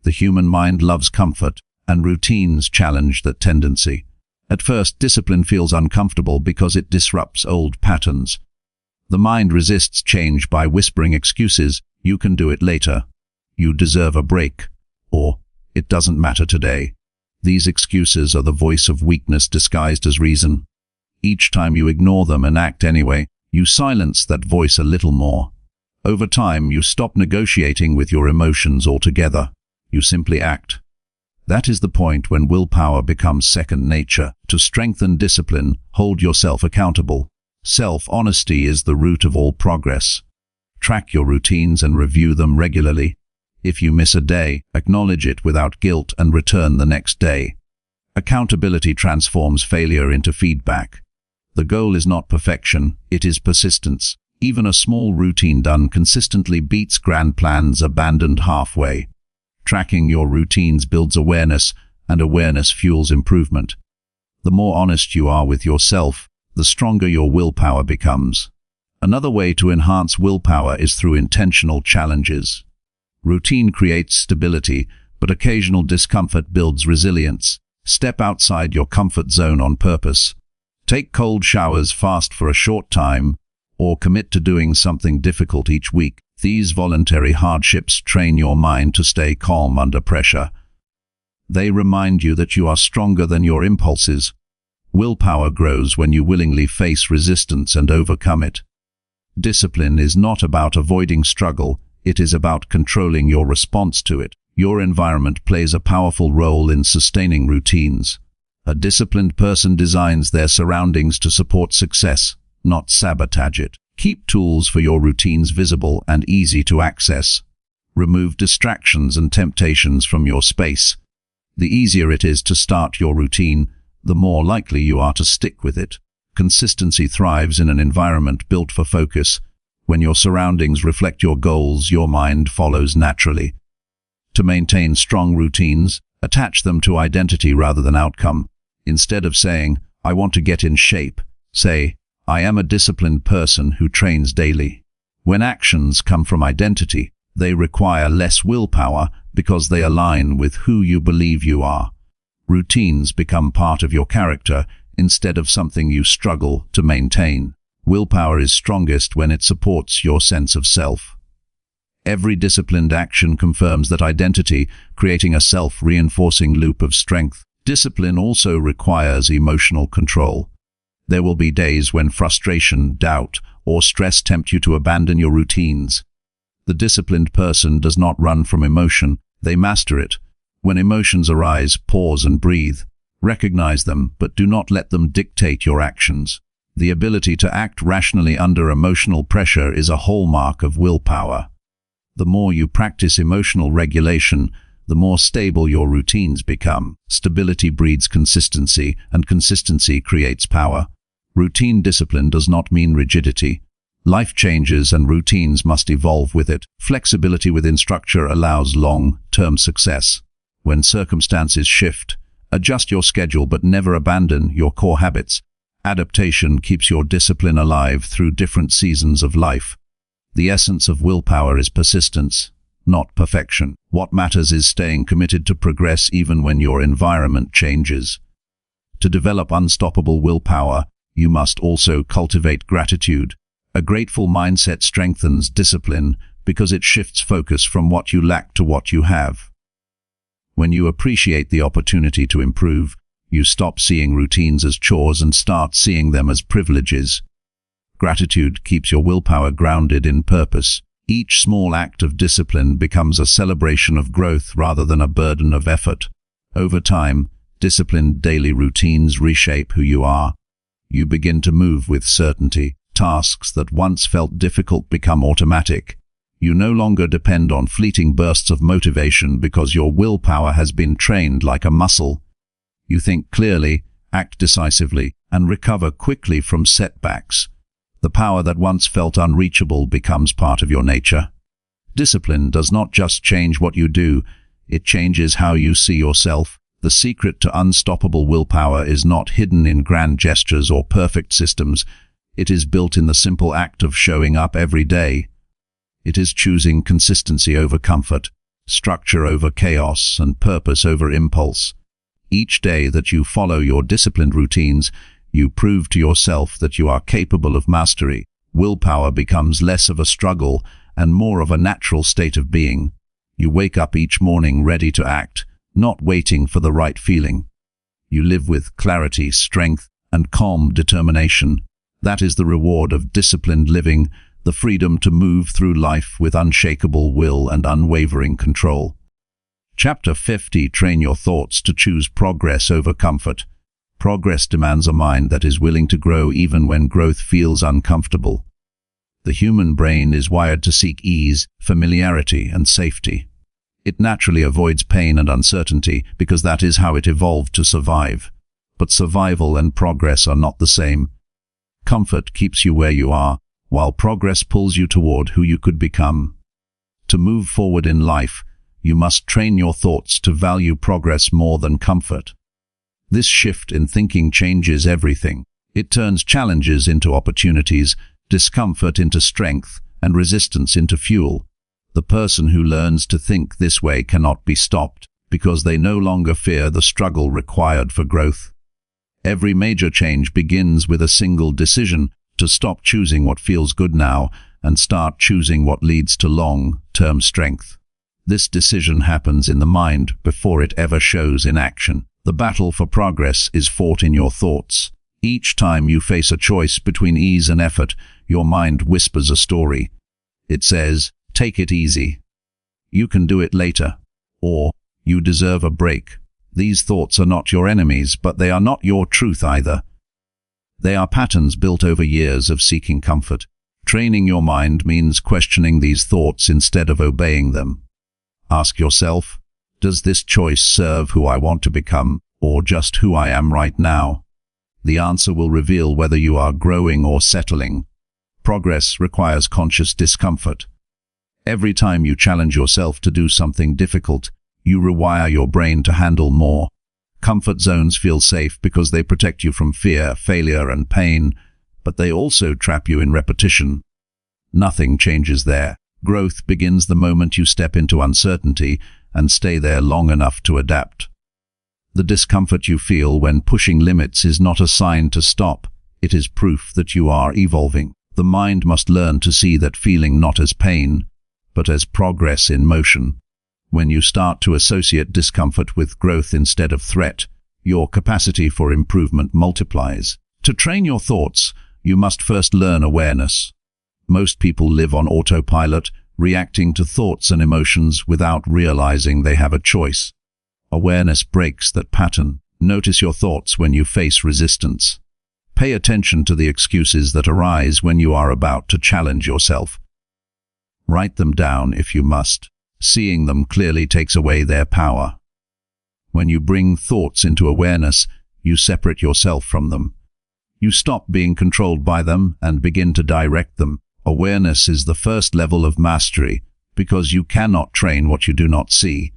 The human mind loves comfort, and routines challenge that tendency. At first, discipline feels uncomfortable because it disrupts old patterns. The mind resists change by whispering excuses. You can do it later. You deserve a break. Or, it doesn't matter today. These excuses are the voice of weakness disguised as reason. Each time you ignore them and act anyway, you silence that voice a little more. Over time, you stop negotiating with your emotions altogether. You simply act. That is the point when willpower becomes second nature. To strengthen discipline, hold yourself accountable. Self-honesty is the root of all progress. Track your routines and review them regularly. If you miss a day, acknowledge it without guilt and return the next day. Accountability transforms failure into feedback. The goal is not perfection, it is persistence. Even a small routine done consistently beats grand plans abandoned halfway. Tracking your routines builds awareness, and awareness fuels improvement. The more honest you are with yourself, the stronger your willpower becomes. Another way to enhance willpower is through intentional challenges. Routine creates stability, but occasional discomfort builds resilience. Step outside your comfort zone on purpose. Take cold showers fast for a short time, or commit to doing something difficult each week. These voluntary hardships train your mind to stay calm under pressure. They remind you that you are stronger than your impulses. Willpower grows when you willingly face resistance and overcome it. Discipline is not about avoiding struggle, it is about controlling your response to it. Your environment plays a powerful role in sustaining routines. A disciplined person designs their surroundings to support success, not sabotage it. Keep tools for your routines visible and easy to access. Remove distractions and temptations from your space. The easier it is to start your routine, the more likely you are to stick with it. Consistency thrives in an environment built for focus. When your surroundings reflect your goals, your mind follows naturally. To maintain strong routines, attach them to identity rather than outcome. Instead of saying, "I want to get in shape," say, "I am a disciplined person who trains daily." When actions come from identity, they require less willpower because they align with who you believe you are. Routines become part of your character instead of something you struggle to maintain. Willpower is strongest when it supports your sense of self. Every disciplined action confirms that identity, creating a self-reinforcing loop of strength. Discipline also requires emotional control. There will be days when frustration, doubt, or stress tempt you to abandon your routines. The disciplined person does not run from emotion, they master it. When emotions arise, pause and breathe. Recognize them, but do not let them dictate your actions. The ability to act rationally under emotional pressure is a hallmark of willpower. The more you practice emotional regulation, the more stable your routines become. Stability breeds consistency, and consistency creates power. Routine discipline does not mean rigidity. Life changes and routines must evolve with it. Flexibility within structure allows long-term success. When circumstances shift, adjust your schedule but never abandon your core habits. Adaptation keeps your discipline alive through different seasons of life. The essence of willpower is persistence, not perfection. What matters is staying committed to progress even when your environment changes. To develop unstoppable willpower, you must also cultivate gratitude. A grateful mindset strengthens discipline because it shifts focus from what you lack to what you have. When you appreciate the opportunity to improve, you stop seeing routines as chores and start seeing them as privileges. Gratitude keeps your willpower grounded in purpose. Each small act of discipline becomes a celebration of growth rather than a burden of effort. Over time, disciplined daily routines reshape who you are. You begin to move with certainty. Tasks that once felt difficult become automatic. You no longer depend on fleeting bursts of motivation because your willpower has been trained like a muscle. You think clearly, act decisively, and recover quickly from setbacks. The power that once felt unreachable becomes part of your nature. Discipline does not just change what you do, it changes how you see yourself. The secret to unstoppable willpower is not hidden in grand gestures or perfect systems. It is built in the simple act of showing up every day. It is choosing consistency over comfort, structure over chaos, and purpose over impulse. Each day that you follow your disciplined routines, you prove to yourself that you are capable of mastery. Willpower becomes less of a struggle and more of a natural state of being. You wake up each morning ready to act, not waiting for the right feeling. You live with clarity, strength, and calm determination. That is the reward of disciplined living, the freedom to move through life with unshakable will and unwavering control. Chapter 50. Train your thoughts to choose progress over comfort. Progress demands a mind that is willing to grow even when growth feels uncomfortable. The human brain is wired to seek ease, familiarity, and safety. It naturally avoids pain and uncertainty because that is how it evolved to survive. But survival and progress are not the same. Comfort keeps you where you are, while progress pulls you toward who you could become. To move forward in life, you must train your thoughts to value progress more than comfort. This shift in thinking changes everything. It turns challenges into opportunities, discomfort into strength, and resistance into fuel. The person who learns to think this way cannot be stopped, because they no longer fear the struggle required for growth. Every major change begins with a single decision to stop choosing what feels good now and start choosing what leads to long-term strength. This decision happens in the mind before it ever shows in action. The battle for progress is fought in your thoughts. Each time you face a choice between ease and effort, your mind whispers a story. It says, "Take it easy. You can do it later." Or, "You deserve a break." These thoughts are not your enemies, but they are not your truth either. They are patterns built over years of seeking comfort. Training your mind means questioning these thoughts instead of obeying them. Ask yourself, does this choice serve who I want to become, or just who I am right now? The answer will reveal whether you are growing or settling. Progress requires conscious discomfort. Every time you challenge yourself to do something difficult, you rewire your brain to handle more. Comfort zones feel safe because they protect you from fear, failure, and pain, but they also trap you in repetition. Nothing changes there. Growth begins the moment you step into uncertainty and stay there long enough to adapt. The discomfort you feel when pushing limits is not a sign to stop. It is proof that you are evolving. The mind must learn to see that feeling not as pain, but as progress in motion. When you start to associate discomfort with growth instead of threat, your capacity for improvement multiplies. To train your thoughts, you must first learn awareness. Most people live on autopilot, reacting to thoughts and emotions without realizing they have a choice. Awareness breaks that pattern. Notice your thoughts when you face resistance. Pay attention to the excuses that arise when you are about to challenge yourself. Write them down if you must. Seeing them clearly takes away their power. When you bring thoughts into awareness, you separate yourself from them. You stop being controlled by them and begin to direct them. Awareness is the first level of mastery, because you cannot train what you do not see.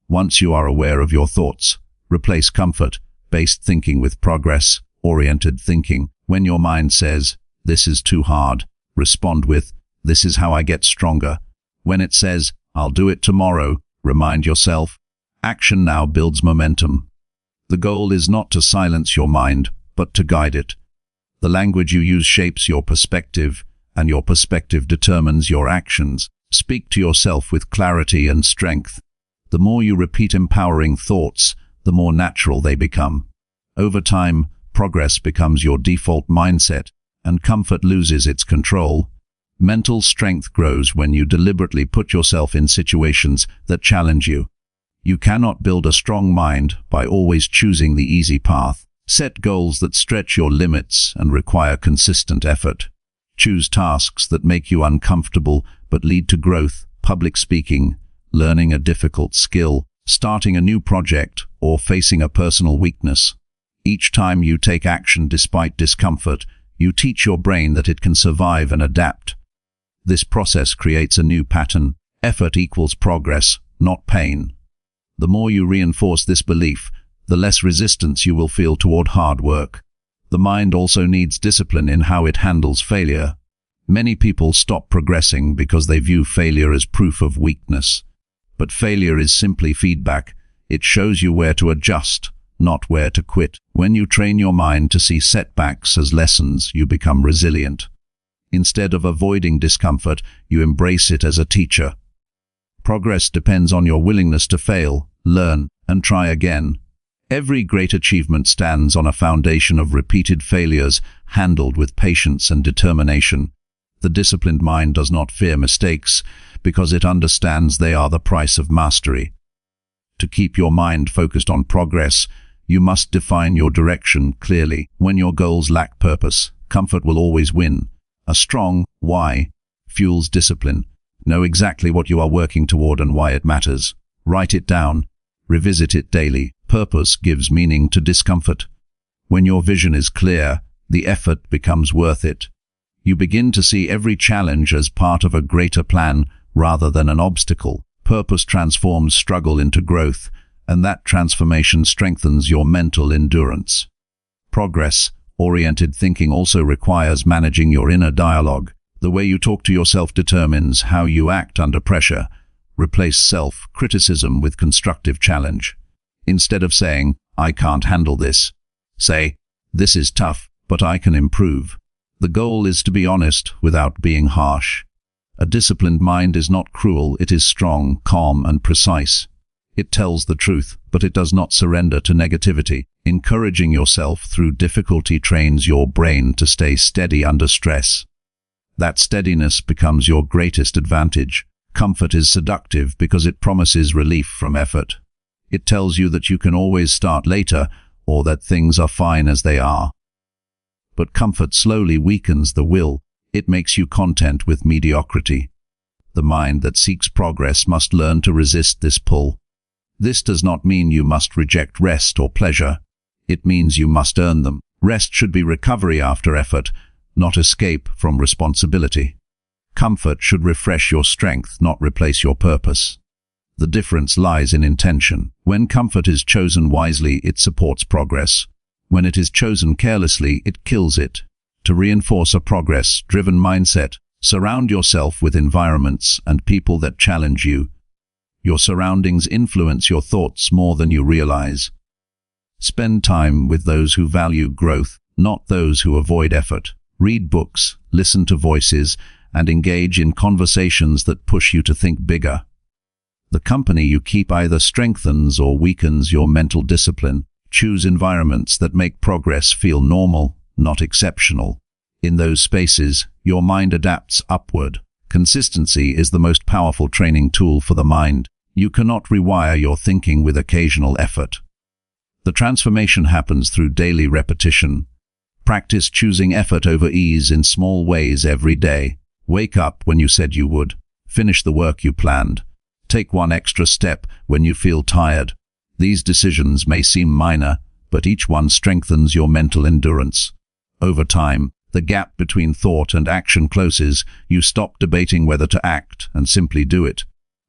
Once you are aware of your thoughts, replace comfort-based thinking with progress-oriented thinking. When your mind says, "This is too hard," respond with, "This is how I get stronger." When it says, "I'll do it tomorrow," remind yourself, "Action now builds momentum." The goal is not to silence your mind, but to guide it. The language you use shapes your perspective, and your perspective determines your actions. Speak to yourself with clarity and strength. The more you repeat empowering thoughts, the more natural they become. Over time, progress becomes your default mindset, and comfort loses its control. Mental strength grows when you deliberately put yourself in situations that challenge you. You cannot build a strong mind by always choosing the easy path. Set goals that stretch your limits and require consistent effort. Choose tasks that make you uncomfortable but lead to growth, public speaking, learning a difficult skill, starting a new project, or facing a personal weakness. Each time you take action despite discomfort, you teach your brain that it can survive and adapt. This process creates a new pattern. Effort equals progress, not pain. The more you reinforce this belief, the less resistance you will feel toward hard work. The mind also needs discipline in how it handles failure. Many people stop progressing because they view failure as proof of weakness. But failure is simply feedback. It shows you where to adjust, not where to quit. When you train your mind to see setbacks as lessons, you become resilient. Instead of avoiding discomfort, you embrace it as a teacher. Progress depends on your willingness to fail, learn, and try again. Every great achievement stands on a foundation of repeated failures handled with patience and determination. The disciplined mind does not fear mistakes because it understands they are the price of mastery. To keep your mind focused on progress, you must define your direction clearly. When your goals lack purpose, comfort will always win. A strong why fuels discipline. Know exactly what you are working toward and why it matters. Write it down. Revisit it daily. Purpose gives meaning to discomfort. When your vision is clear, the effort becomes worth it. You begin to see every challenge as part of a greater plan rather than an obstacle. Purpose transforms struggle into growth, and that transformation strengthens your mental endurance. Progress-oriented thinking also requires managing your inner dialogue. The way you talk to yourself determines how you act under pressure. Replace self-criticism with constructive challenge. Instead of saying, "I can't handle this," say, "This is tough, but I can improve." The goal is to be honest without being harsh. A disciplined mind is not cruel, it is strong, calm, and precise. It tells the truth, but it does not surrender to negativity. Encouraging yourself through difficulty trains your brain to stay steady under stress. That steadiness becomes your greatest advantage. Comfort is seductive because it promises relief from effort. It tells you that you can always start later or that things are fine as they are. But comfort slowly weakens the will. It makes you content with mediocrity. The mind that seeks progress must learn to resist this pull. This does not mean you must reject rest or pleasure. It means you must earn them. Rest should be recovery after effort, not escape from responsibility. Comfort should refresh your strength, not replace your purpose. The difference lies in intention. When comfort is chosen wisely, it supports progress. When it is chosen carelessly, it kills it. To reinforce a progress-driven mindset, surround yourself with environments and people that challenge you. Your surroundings influence your thoughts more than you realize. Spend time with those who value growth, not those who avoid effort. Read books, listen to voices, and engage in conversations that push you to think bigger. The company you keep either strengthens or weakens your mental discipline. Choose environments that make progress feel normal, not exceptional. In those spaces, your mind adapts upward. Consistency is the most powerful training tool for the mind. You cannot rewire your thinking with occasional effort. The transformation happens through daily repetition. Practice choosing effort over ease in small ways every day. Wake up when you said you would. Finish the work you planned. Take one extra step when you feel tired. These decisions may seem minor, but each one strengthens your mental endurance. Over time, the gap between thought and action closes. You stop debating whether to act and simply do it.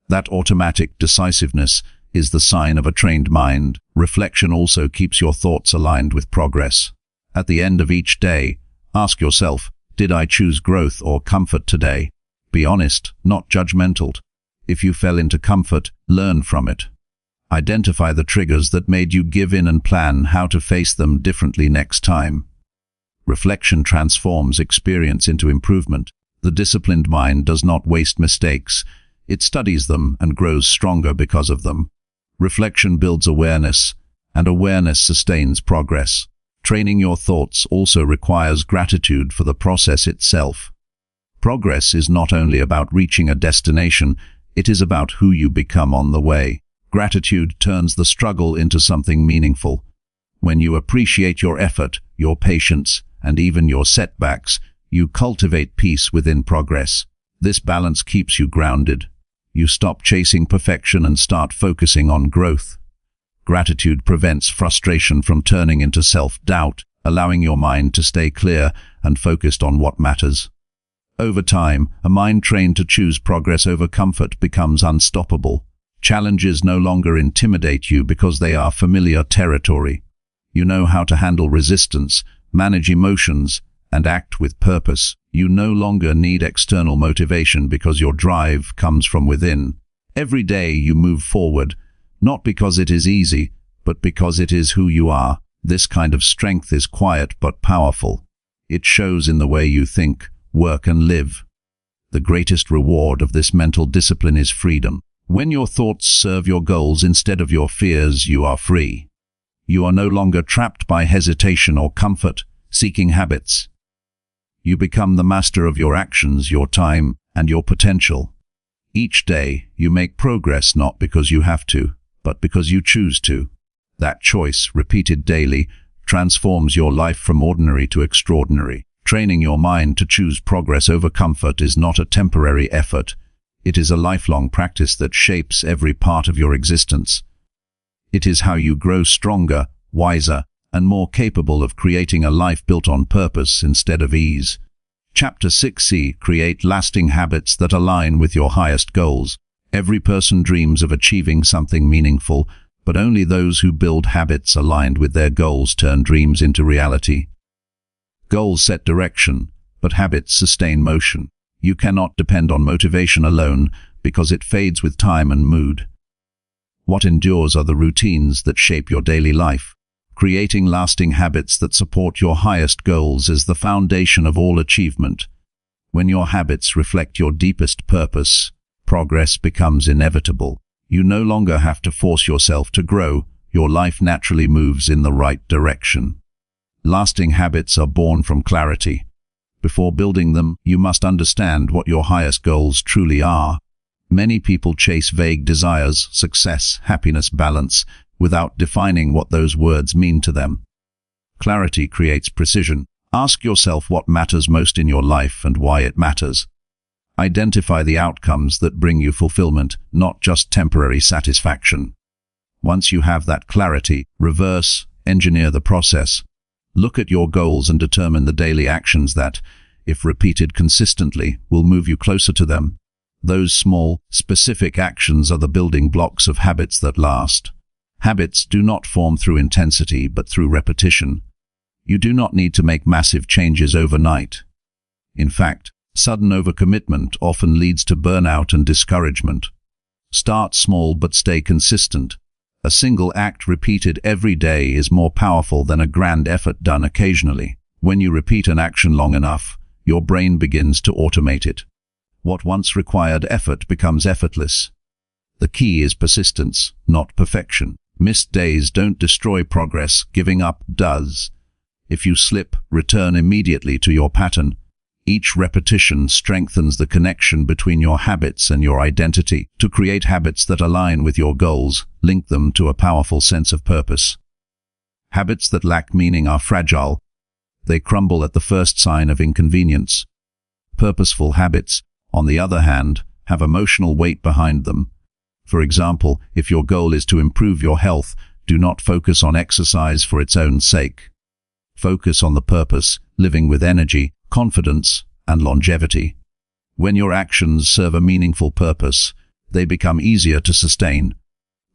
That automatic decisiveness is the sign of a trained mind. Reflection also keeps your thoughts aligned with progress. At the end of each day, ask yourself, did I choose growth or comfort today? Be honest, not judgmental. If you fell into comfort, learn from it. Identify the triggers that made you give in and plan how to face them differently next time. Reflection transforms experience into improvement. The disciplined mind does not waste mistakes. It studies them and grows stronger because of them. Reflection builds awareness, and awareness sustains progress. Training your thoughts also requires gratitude for the process itself. Progress is not only about reaching a destination, it is about who you become on the way. Gratitude turns the struggle into something meaningful. When you appreciate your effort, your patience, and even your setbacks, you cultivate peace within progress. This balance keeps you grounded. You stop chasing perfection and start focusing on growth. Gratitude prevents frustration from turning into self-doubt, allowing your mind to stay clear and focused on what matters. Over time, a mind trained to choose progress over comfort becomes unstoppable. Challenges no longer intimidate you because they are familiar territory. You know how to handle resistance, manage emotions, and act with purpose. You no longer need external motivation because your drive comes from within. Every day you move forward, not because it is easy, but because it is who you are. This kind of strength is quiet but powerful. It shows in the way you think, work, and live. The greatest reward of this mental discipline is freedom. When your thoughts serve your goals instead of your fears, you are free. You are no longer trapped by hesitation or comfort-seeking habits. You become the master of your actions, your time, and your potential. Each day, you make progress not because you have to, but because you choose to. That choice, repeated daily, transforms your life from ordinary to extraordinary. Training your mind to choose progress over comfort is not a temporary effort. It is a lifelong practice that shapes every part of your existence. It is how you grow stronger, wiser, and more capable of creating a life built on purpose instead of ease. Chapter 6c. Create lasting habits that align with your highest goals. Every person dreams of achieving something meaningful, but only those who build habits aligned with their goals turn dreams into reality. Goals set direction, but habits sustain motion. You cannot depend on motivation alone because it fades with time and mood. What endures are the routines that shape your daily life. Creating lasting habits that support your highest goals is the foundation of all achievement. When your habits reflect your deepest purpose, progress becomes inevitable. You no longer have to force yourself to grow. Your life naturally moves in the right direction. Lasting habits are born from clarity. Before building them, you must understand what your highest goals truly are. Many people chase vague desires, success, happiness, balance, without defining what those words mean to them. Clarity creates precision. Ask yourself what matters most in your life and why it matters. Identify the outcomes that bring you fulfillment, not just temporary satisfaction. Once you have that clarity, reverse engineer the process. Look at your goals and determine the daily actions that, if repeated consistently, will move you closer to them. Those small, specific actions are the building blocks of habits that last. Habits do not form through intensity, but through repetition. You do not need to make massive changes overnight. In fact, sudden overcommitment often leads to burnout and discouragement. Start small but stay consistent. A single act repeated every day is more powerful than a grand effort done occasionally. When you repeat an action long enough, your brain begins to automate it. What once required effort becomes effortless. The key is persistence, not perfection. Missed days don't destroy progress, giving up does. If you slip, return immediately to your pattern. Each repetition strengthens the connection between your habits and your identity. To create habits that align with your goals, link them to a powerful sense of purpose. Habits that lack meaning are fragile. They crumble at the first sign of inconvenience. Purposeful habits, on the other hand, have emotional weight behind them. For example, if your goal is to improve your health, do not focus on exercise for its own sake. Focus on the purpose, living with energy, confidence, and longevity. When your actions serve a meaningful purpose, they become easier to sustain.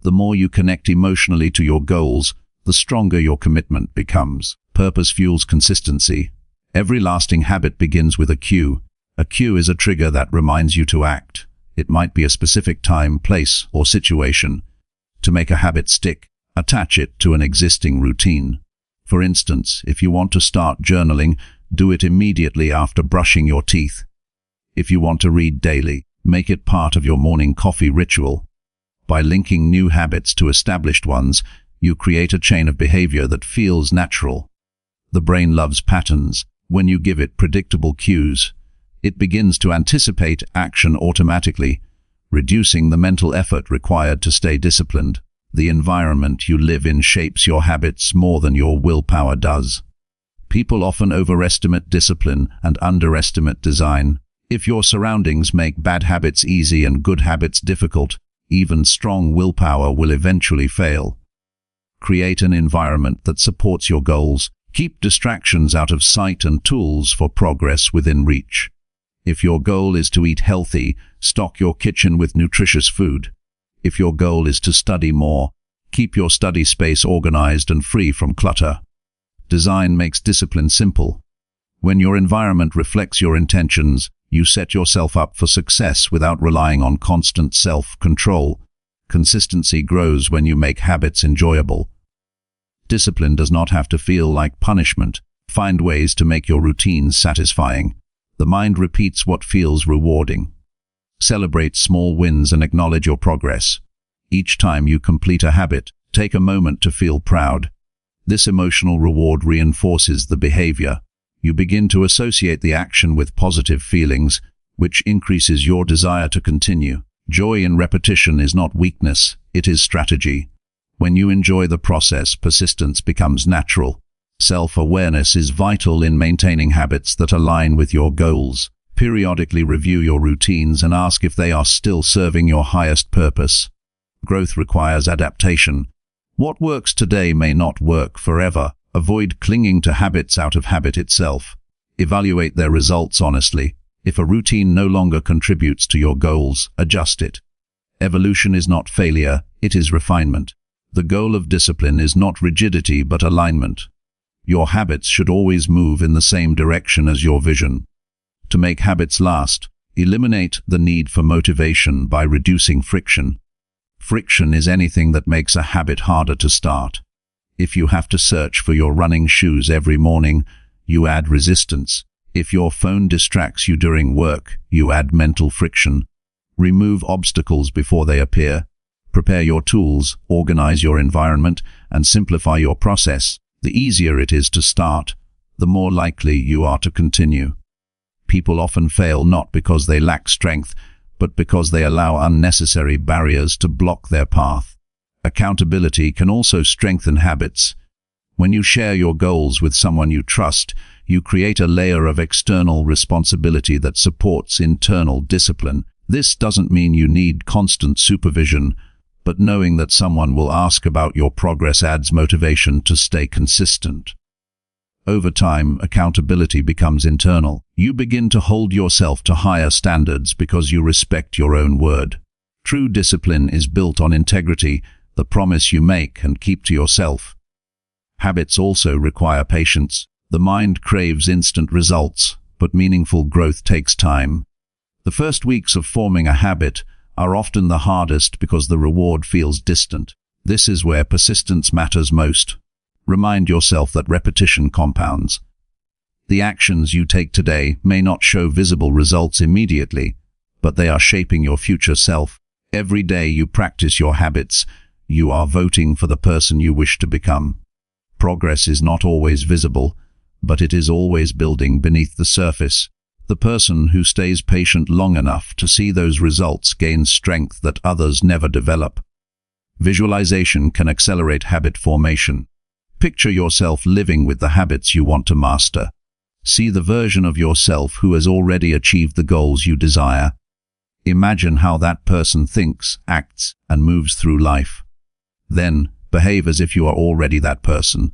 The more you connect emotionally to your goals, the stronger your commitment becomes. Purpose fuels consistency. Every lasting habit begins with a cue. A cue is a trigger that reminds you to act. It might be a specific time, place, or situation. To make a habit stick, attach it to an existing routine. For instance, if you want to start journaling, do it immediately after brushing your teeth. If you want to read daily, make it part of your morning coffee ritual. By linking new habits to established ones, you create a chain of behavior that feels natural. The brain loves patterns. When you give it predictable cues, it begins to anticipate action automatically, reducing the mental effort required to stay disciplined. The environment you live in shapes your habits more than your willpower does. People often overestimate discipline and underestimate design. If your surroundings make bad habits easy and good habits difficult, even strong willpower will eventually fail. Create an environment that supports your goals. Keep distractions out of sight and tools for progress within reach. If your goal is to eat healthy, stock your kitchen with nutritious food. If your goal is to study more, keep your study space organized and free from clutter. Design makes discipline simple. When your environment reflects your intentions, you set yourself up for success without relying on constant self-control. Consistency grows when you make habits enjoyable. Discipline does not have to feel like punishment. Find ways to make your routines satisfying. The mind repeats what feels rewarding. Celebrate small wins and acknowledge your progress. Each time you complete a habit, take a moment to feel proud. This emotional reward reinforces the behavior. You begin to associate the action with positive feelings, which increases your desire to continue. Joy in repetition is not weakness, it is strategy. When you enjoy the process, persistence becomes natural. Self-awareness is vital in maintaining habits that align with your goals. Periodically review your routines and ask if they are still serving your highest purpose. Growth requires adaptation. What works today may not work forever. Avoid clinging to habits out of habit itself. Evaluate their results honestly. If a routine no longer contributes to your goals, adjust it. Evolution is not failure, it is refinement. The goal of discipline is not rigidity but alignment. Your habits should always move in the same direction as your vision. To make habits last, eliminate the need for motivation by reducing friction. Friction is anything that makes a habit harder to start. If you have to search for your running shoes every morning, you add resistance. If your phone distracts you during work, you add mental friction. Remove obstacles before they appear. Prepare your tools, organize your environment, and simplify your process. The easier it is to start, the more likely you are to continue. People often fail not because they lack strength, but because they allow unnecessary barriers to block their path. Accountability can also strengthen habits. When you share your goals with someone you trust, you create a layer of external responsibility that supports internal discipline. This doesn't mean you need constant supervision, but knowing that someone will ask about your progress adds motivation to stay consistent. Over time, accountability becomes internal. You begin to hold yourself to higher standards because you respect your own word. True discipline is built on integrity, the promise you make and keep to yourself. Habits also require patience. The mind craves instant results, but meaningful growth takes time. The first weeks of forming a habit are often the hardest because the reward feels distant. This is where persistence matters most. Remind yourself that repetition compounds. The actions you take today may not show visible results immediately, but they are shaping your future self. Every day you practice your habits, you are voting for the person you wish to become. Progress is not always visible, but it is always building beneath the surface. The person who stays patient long enough to see those results gains strength that others never develop. Visualization can accelerate habit formation. Picture yourself living with the habits you want to master. See the version of yourself who has already achieved the goals you desire. Imagine how that person thinks, acts, and moves through life. Then, behave as if you are already that person.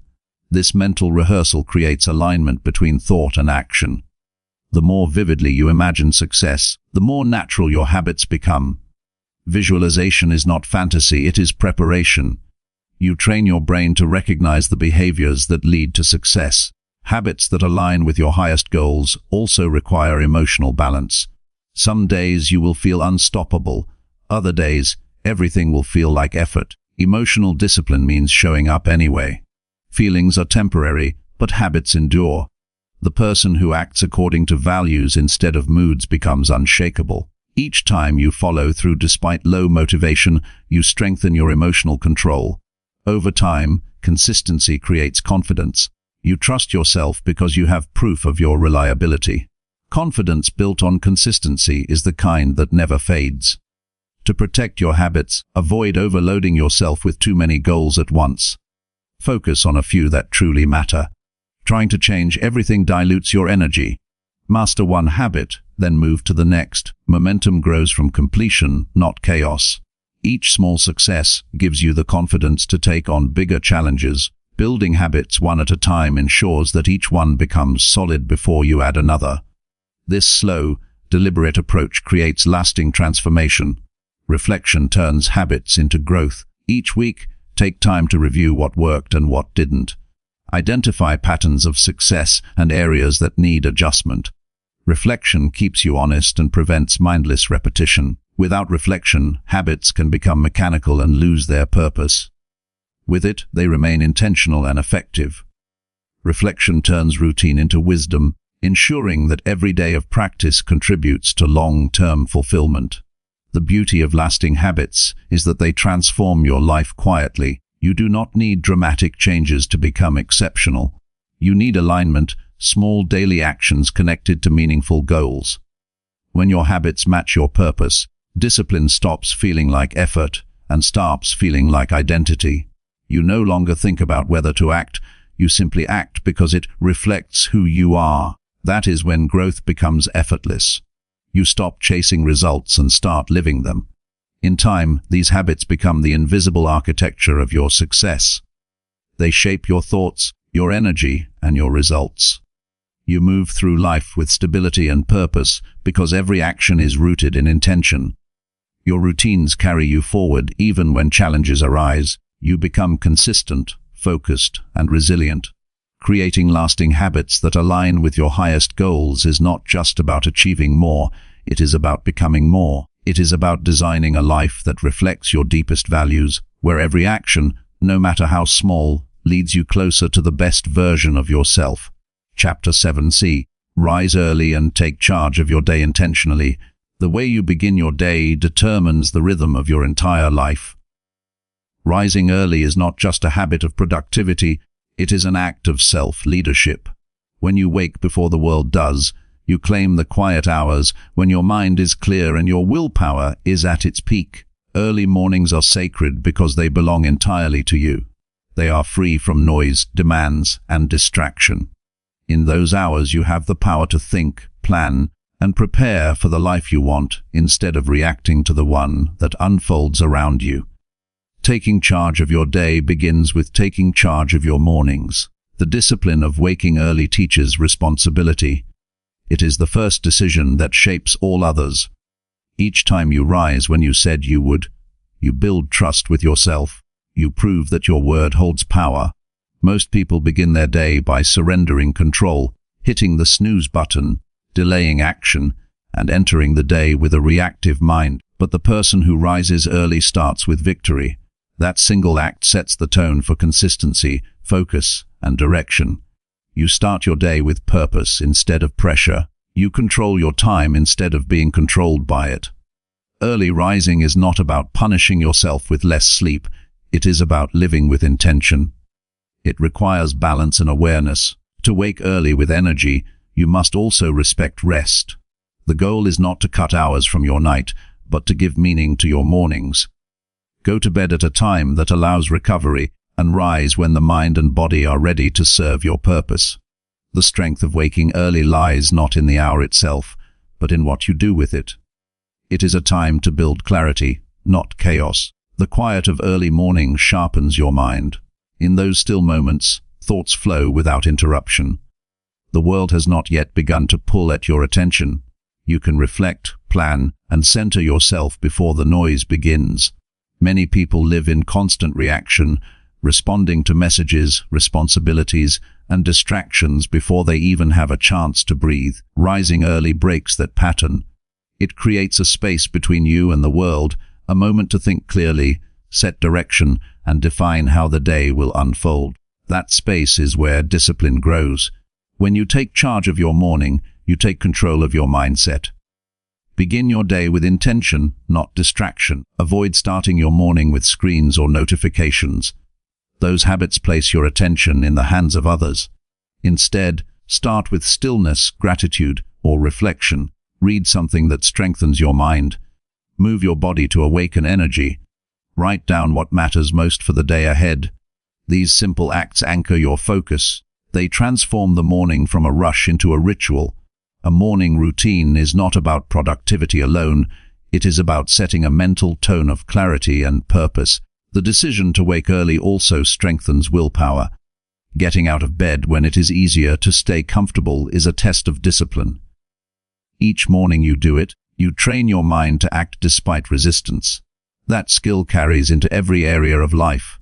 This mental rehearsal creates alignment between thought and action. The more vividly you imagine success, the more natural your habits become. Visualization is not fantasy, it is preparation. You train your brain to recognize the behaviors that lead to success. Habits that align with your highest goals also require emotional balance. Some days you will feel unstoppable. Other days, everything will feel like effort. Emotional discipline means showing up anyway. Feelings are temporary, but habits endure. The person who acts according to values instead of moods becomes unshakable. Each time you follow through despite low motivation, you strengthen your emotional control. Over time, consistency creates confidence. You trust yourself because you have proof of your reliability. Confidence built on consistency is the kind that never fades. To protect your habits, avoid overloading yourself with too many goals at once. Focus on a few that truly matter. Trying to change everything dilutes your energy. Master one habit, then move to the next. Momentum grows from completion, not chaos. Each small success gives you the confidence to take on bigger challenges. Building habits one at a time ensures that each one becomes solid before you add another. This slow, deliberate approach creates lasting transformation. Reflection turns habits into growth. Each week, take time to review what worked and what didn't. Identify patterns of success and areas that need adjustment. Reflection keeps you honest and prevents mindless repetition. Without reflection, habits can become mechanical and lose their purpose. With it, they remain intentional and effective. Reflection turns routine into wisdom, ensuring that every day of practice contributes to long-term fulfillment. The beauty of lasting habits is that they transform your life quietly. You do not need dramatic changes to become exceptional. You need alignment, small daily actions connected to meaningful goals. When your habits match your purpose, discipline stops feeling like effort and starts feeling like identity. You no longer think about whether to act, you simply act because it reflects who you are. That is when growth becomes effortless. You stop chasing results and start living them. In time, these habits become the invisible architecture of your success. They shape your thoughts, your energy, and your results. You move through life with stability and purpose because every action is rooted in intention. Your routines carry you forward even when challenges arise. You become consistent, focused, and resilient. Creating lasting habits that align with your highest goals is not just about achieving more, it is about becoming more. It is about designing a life that reflects your deepest values, where every action, no matter how small, leads you closer to the best version of yourself. Chapter 7c. Rise early and take charge of your day intentionally. The way you begin your day determines the rhythm of your entire life. Rising early is not just a habit of productivity, it is an act of self-leadership. When you wake before the world does, you claim the quiet hours when your mind is clear and your willpower is at its peak. Early mornings are sacred because they belong entirely to you. They are free from noise, demands, and distraction. In those hours you have the power to think, plan, and prepare for the life you want instead of reacting to the one that unfolds around you. Taking charge of your day begins with taking charge of your mornings. The discipline of waking early teaches responsibility. It is the first decision that shapes all others. Each time you rise when you said you would, you build trust with yourself. You prove that your word holds power. Most people begin their day by surrendering control, hitting the snooze button, delaying action, and entering the day with a reactive mind. But the person who rises early starts with victory. That single act sets the tone for consistency, focus, and direction. You start your day with purpose instead of pressure. You control your time instead of being controlled by it. Early rising is not about punishing yourself with less sleep. It is about living with intention. It requires balance and awareness. To wake early with energy, you must also respect rest. The goal is not to cut hours from your night, but to give meaning to your mornings. Go to bed at a time that allows recovery, and rise when the mind and body are ready to serve your purpose. The strength of waking early lies not in the hour itself, but in what you do with it. It is a time to build clarity, not chaos. The quiet of early morning sharpens your mind. In those still moments, thoughts flow without interruption. The world has not yet begun to pull at your attention. You can reflect, plan, and center yourself before the noise begins. Many people live in constant reaction, responding to messages, responsibilities, and distractions before they even have a chance to breathe. Rising early breaks that pattern. It creates a space between you and the world, a moment to think clearly, set direction, and define how the day will unfold. That space is where discipline grows. When you take charge of your morning, you take control of your mindset. Begin your day with intention, not distraction. Avoid starting your morning with screens or notifications. Those habits place your attention in the hands of others. Instead, start with stillness, gratitude, or reflection. Read something that strengthens your mind. Move your body to awaken energy. Write down what matters most for the day ahead. These simple acts anchor your focus. They transform the morning from a rush into a ritual. A morning routine is not about productivity alone. It is about setting a mental tone of clarity and purpose. The decision to wake early also strengthens willpower. Getting out of bed when it is easier to stay comfortable is a test of discipline. Each morning you do it, you train your mind to act despite resistance. That skill carries into every area of life.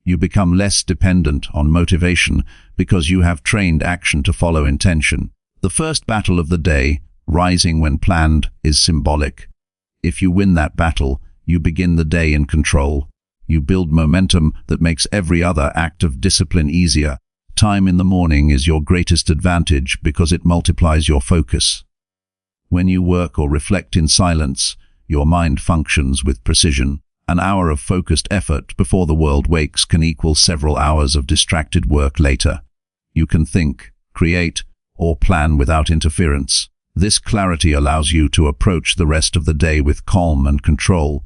You become less dependent on motivation because you have trained action to follow intention. The first battle of the day, rising when planned, is symbolic. If you win that battle, you begin the day in control. You build momentum that makes every other act of discipline easier. Time in the morning is your greatest advantage because it multiplies your focus. When you work or reflect in silence, your mind functions with precision. An hour of focused effort before the world wakes can equal several hours of distracted work later. You can think, create, or plan without interference. This clarity allows you to approach the rest of the day with calm and control.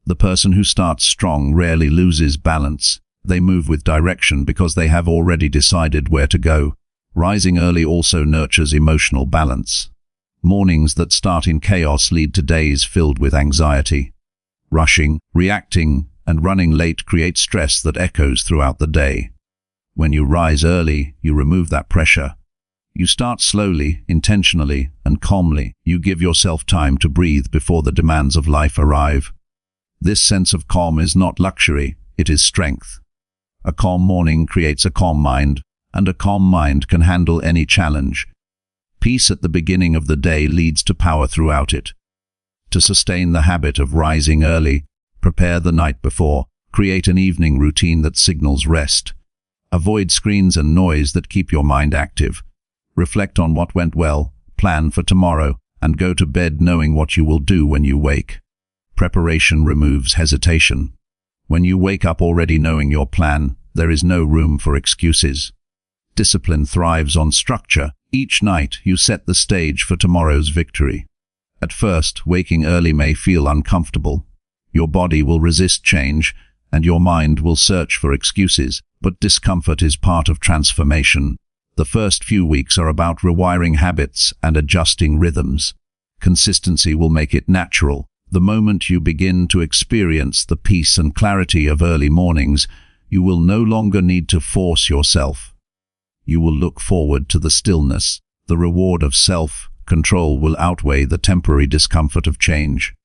The person who starts strong rarely loses balance. They move with direction because they have already decided where to go. Rising early also nurtures emotional balance. Mornings that start in chaos lead to days filled with anxiety. Rushing, reacting, and running late create stress that echoes throughout the day. When you rise early, you remove that pressure. You start slowly, intentionally, and calmly. You give yourself time to breathe before the demands of life arrive. This sense of calm is not luxury, it is strength. A calm morning creates a calm mind, and a calm mind can handle any challenge. Peace at the beginning of the day leads to power throughout it. To sustain the habit of rising early, prepare the night before. Create an evening routine that signals rest. Avoid screens and noise that keep your mind active. Reflect on what went well, plan for tomorrow, and go to bed knowing what you will do when you wake. Preparation removes hesitation. When you wake up already knowing your plan, there is no room for excuses. Discipline thrives on structure. Each night you set the stage for tomorrow's victory. At first, waking early may feel uncomfortable. Your body will resist change, and your mind will search for excuses, but discomfort is part of transformation. The first few weeks are about rewiring habits and adjusting rhythms. Consistency will make it natural. The moment you begin to experience the peace and clarity of early mornings, you will no longer need to force yourself. You will look forward to the stillness. The reward of self-control will outweigh the temporary discomfort of change.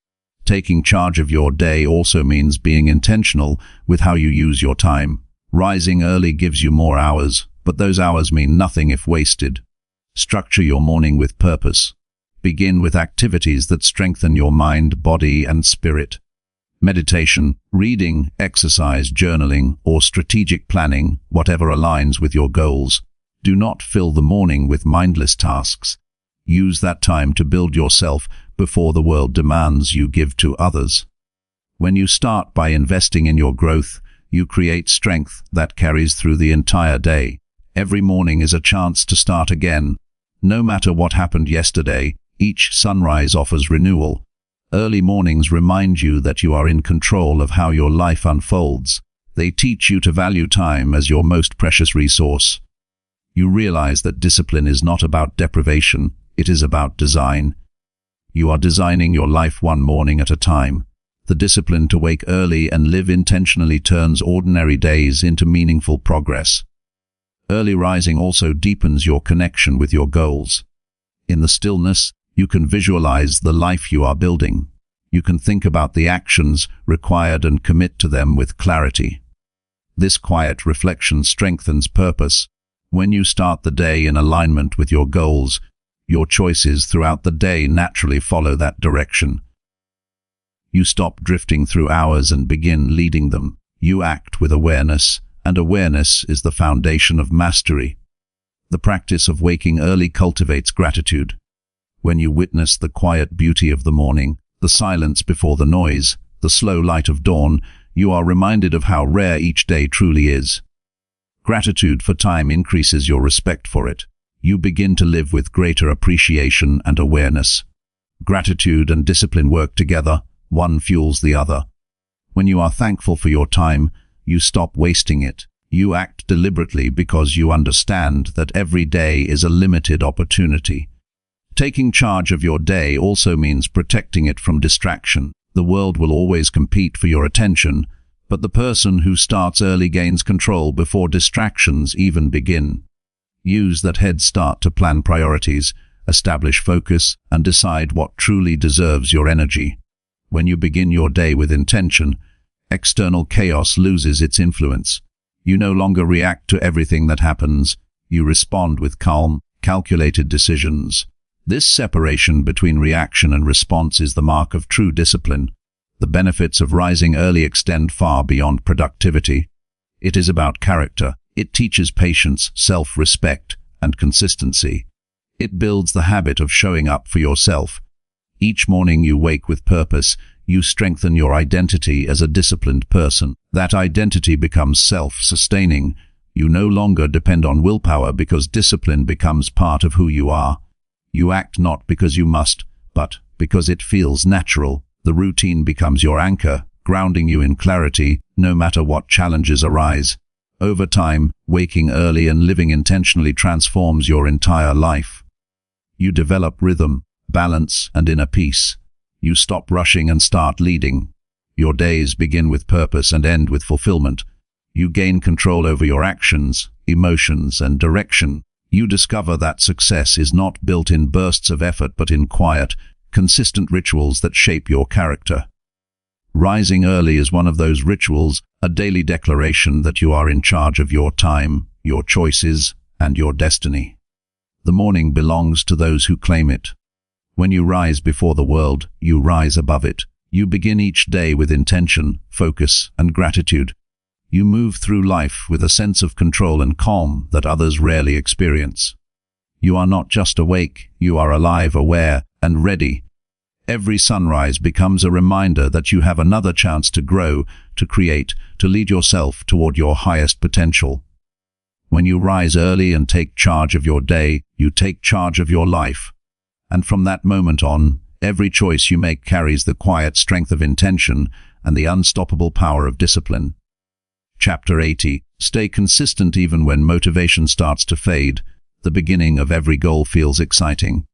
Taking charge of your day also means being intentional with how you use your time. Rising early gives you more hours, but those hours mean nothing if wasted. Structure your morning with purpose. Begin with activities that strengthen your mind, body, and spirit. Meditation, reading, exercise, journaling, or strategic planning, whatever aligns with your goals. Do not fill the morning with mindless tasks. Use that time to build yourself before the world demands you give to others. When you start by investing in your growth, you create strength that carries through the entire day. Every morning is a chance to start again. No matter what happened yesterday, each sunrise offers renewal. Early mornings remind you that you are in control of how your life unfolds. They teach you to value time as your most precious resource. You realize that discipline is not about deprivation, it is about design. You are designing your life one morning at a time. The discipline to wake early and live intentionally turns ordinary days into meaningful progress. Early rising also deepens your connection with your goals. In the stillness, you can visualize the life you are building. You can think about the actions required and commit to them with clarity. This quiet reflection strengthens purpose. When you start the day in alignment with your goals, your choices throughout the day naturally follow that direction. You stop drifting through hours and begin leading them. You act with awareness, and awareness is the foundation of mastery. The practice of waking early cultivates gratitude. When you witness the quiet beauty of the morning, the silence before the noise, the slow light of dawn, you are reminded of how rare each day truly is. Gratitude for time increases your respect for it. You begin to live with greater appreciation and awareness. Gratitude and discipline work together, one fuels the other. When you are thankful for your time, you stop wasting it. You act deliberately because you understand that every day is a limited opportunity. Taking charge of your day also means protecting it from distraction. The world will always compete for your attention, but the person who starts early gains control before distractions even begin. Use that head start to plan priorities, establish focus, and decide what truly deserves your energy. When you begin your day with intention, external chaos loses its influence. You no longer react to everything that happens. You respond with calm, calculated decisions. This separation between reaction and response is the mark of true discipline. The benefits of rising early extend far beyond productivity. It is about character. It teaches patience, self-respect, and consistency. It builds the habit of showing up for yourself. Each morning you wake with purpose. You strengthen your identity as a disciplined person. That identity becomes self-sustaining. You no longer depend on willpower because discipline becomes part of who you are. You act not because you must, but because it feels natural. The routine becomes your anchor, grounding you in clarity, no matter what challenges arise. Over time, waking early and living intentionally transforms your entire life. You develop rhythm, balance, and inner peace. You stop rushing and start leading. Your days begin with purpose and end with fulfillment. You gain control over your actions, emotions, and direction. You discover that success is not built in bursts of effort but in quiet, consistent rituals that shape your character. Rising early is one of those rituals, a daily declaration that you are in charge of your time, your choices, and your destiny. The morning belongs to those who claim it. When you rise before the world, you rise above it. You begin each day with intention, focus, and gratitude. You move through life with a sense of control and calm that others rarely experience. You are not just awake, you are alive, aware, and ready. Every sunrise becomes a reminder that you have another chance to grow, to create, to lead yourself toward your highest potential. When you rise early and take charge of your day, you take charge of your life. And from that moment on, every choice you make carries the quiet strength of intention and the unstoppable power of discipline. Chapter 80. Stay consistent even when motivation starts to fade. The beginning of every goal feels exciting.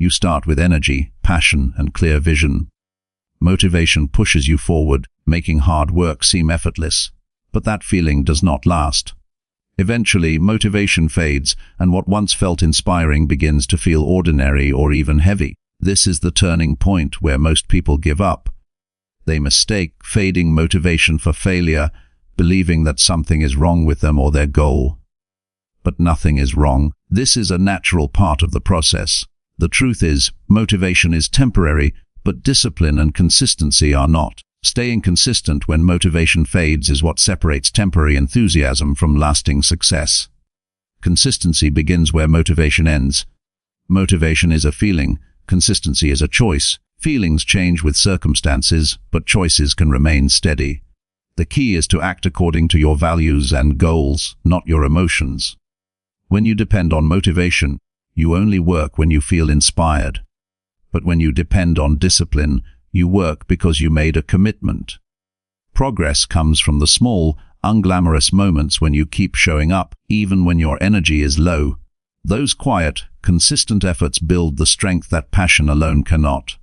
You start with energy, passion, and clear vision. Motivation pushes you forward, making hard work seem effortless. But that feeling does not last. Eventually, motivation fades, and what once felt inspiring begins to feel ordinary or even heavy. This is the turning point where most people give up. They mistake fading motivation for failure, believing that something is wrong with them or their goal. But nothing is wrong. This is a natural part of the process. The truth is, motivation is temporary, but discipline and consistency are not. Staying consistent when motivation fades is what separates temporary enthusiasm from lasting success. Consistency begins where motivation ends. Motivation is a feeling, consistency is a choice. Feelings change with circumstances, but choices can remain steady. The key is to act according to your values and goals, not your emotions. When you depend on motivation, you only work when you feel inspired. But when you depend on discipline, you work because you made a commitment. Progress comes from the small, unglamorous moments when you keep showing up, even when your energy is low. Those quiet, consistent efforts build the strength that passion alone cannot.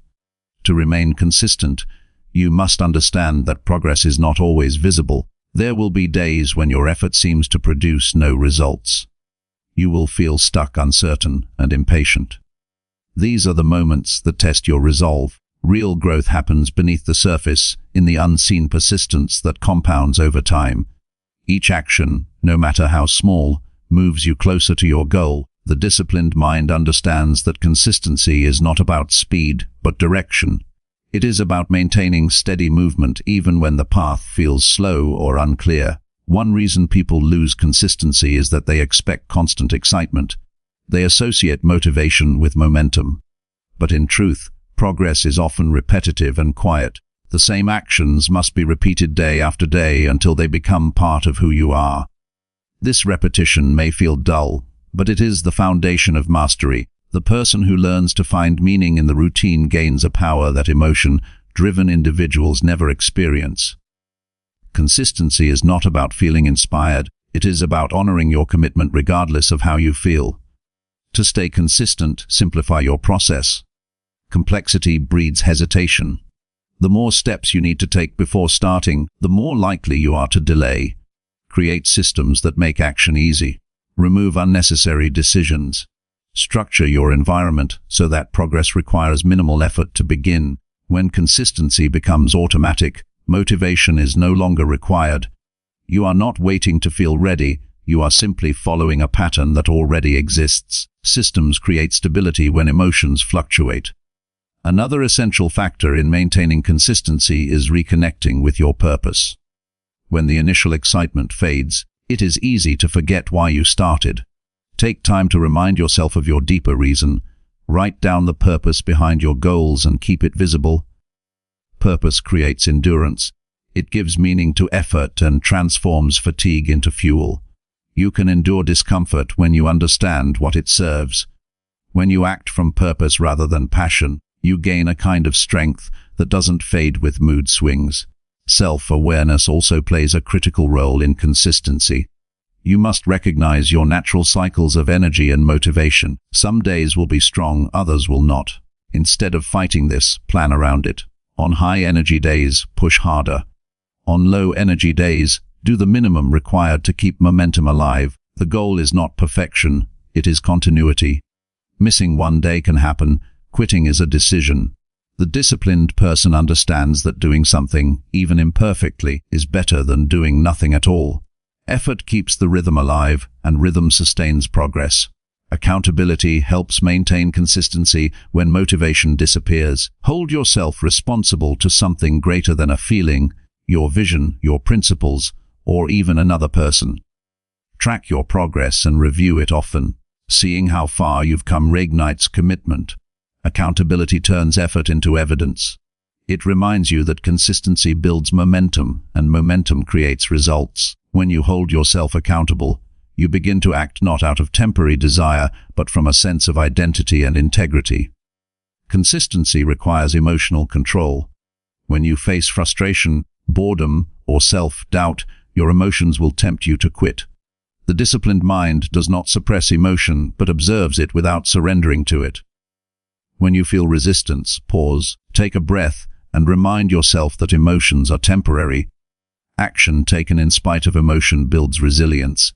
To remain consistent, you must understand that progress is not always visible. There will be days when your effort seems to produce no results. You will feel stuck, uncertain, and impatient. These are the moments that test your resolve. Real growth happens beneath the surface, in the unseen persistence that compounds over time. Each action, no matter how small, moves you closer to your goal. The disciplined mind understands that consistency is not about speed, but direction. It is about maintaining steady movement even when the path feels slow or unclear. One reason people lose consistency is that they expect constant excitement. They associate motivation with momentum. But in truth, progress is often repetitive and quiet. The same actions must be repeated day after day until they become part of who you are. This repetition may feel dull, but it is the foundation of mastery. The person who learns to find meaning in the routine gains a power that emotion-driven individuals never experience. Consistency is not about feeling inspired, it is about honoring your commitment regardless of how you feel. To stay consistent, simplify your process. Complexity breeds hesitation. The more steps you need to take before starting, the more likely you are to delay. Create systems that make action easy. Remove unnecessary decisions. Structure your environment so that progress requires minimal effort to begin. When consistency becomes automatic, motivation is no longer required. You are not waiting to feel ready, you are simply following a pattern that already exists. Systems create stability when emotions fluctuate. Another essential factor in maintaining consistency is reconnecting with your purpose. When the initial excitement fades, it is easy to forget why you started. Take time to remind yourself of your deeper reason. Write down the purpose behind your goals and keep it visible. Purpose creates endurance. It gives meaning to effort and transforms fatigue into fuel. You can endure discomfort when you understand what it serves. When you act from purpose rather than passion, you gain a kind of strength that doesn't fade with mood swings. Self-awareness also plays a critical role in consistency. You must recognize your natural cycles of energy and motivation. Some days will be strong, others will not. Instead of fighting this, plan around it. On high energy days, push harder. On low energy days, do the minimum required to keep momentum alive. The goal is not perfection, it is continuity. Missing one day can happen, quitting is a decision. The disciplined person understands that doing something, even imperfectly, is better than doing nothing at all. Effort keeps the rhythm alive, and rhythm sustains progress. Accountability helps maintain consistency when motivation disappears. Hold yourself responsible to something greater than a feeling, your vision, your principles, or even another person. Track your progress and review it often. Seeing how far you've come reignites commitment. Accountability turns effort into evidence. It reminds you that consistency builds momentum, and momentum creates results. When you hold yourself accountable, you begin to act not out of temporary desire, but from a sense of identity and integrity. Consistency requires emotional control. When you face frustration, boredom, or self-doubt, your emotions will tempt you to quit. The disciplined mind does not suppress emotion, but observes it without surrendering to it. When you feel resistance, pause, take a breath, and remind yourself that emotions are temporary. Action taken in spite of emotion builds resilience.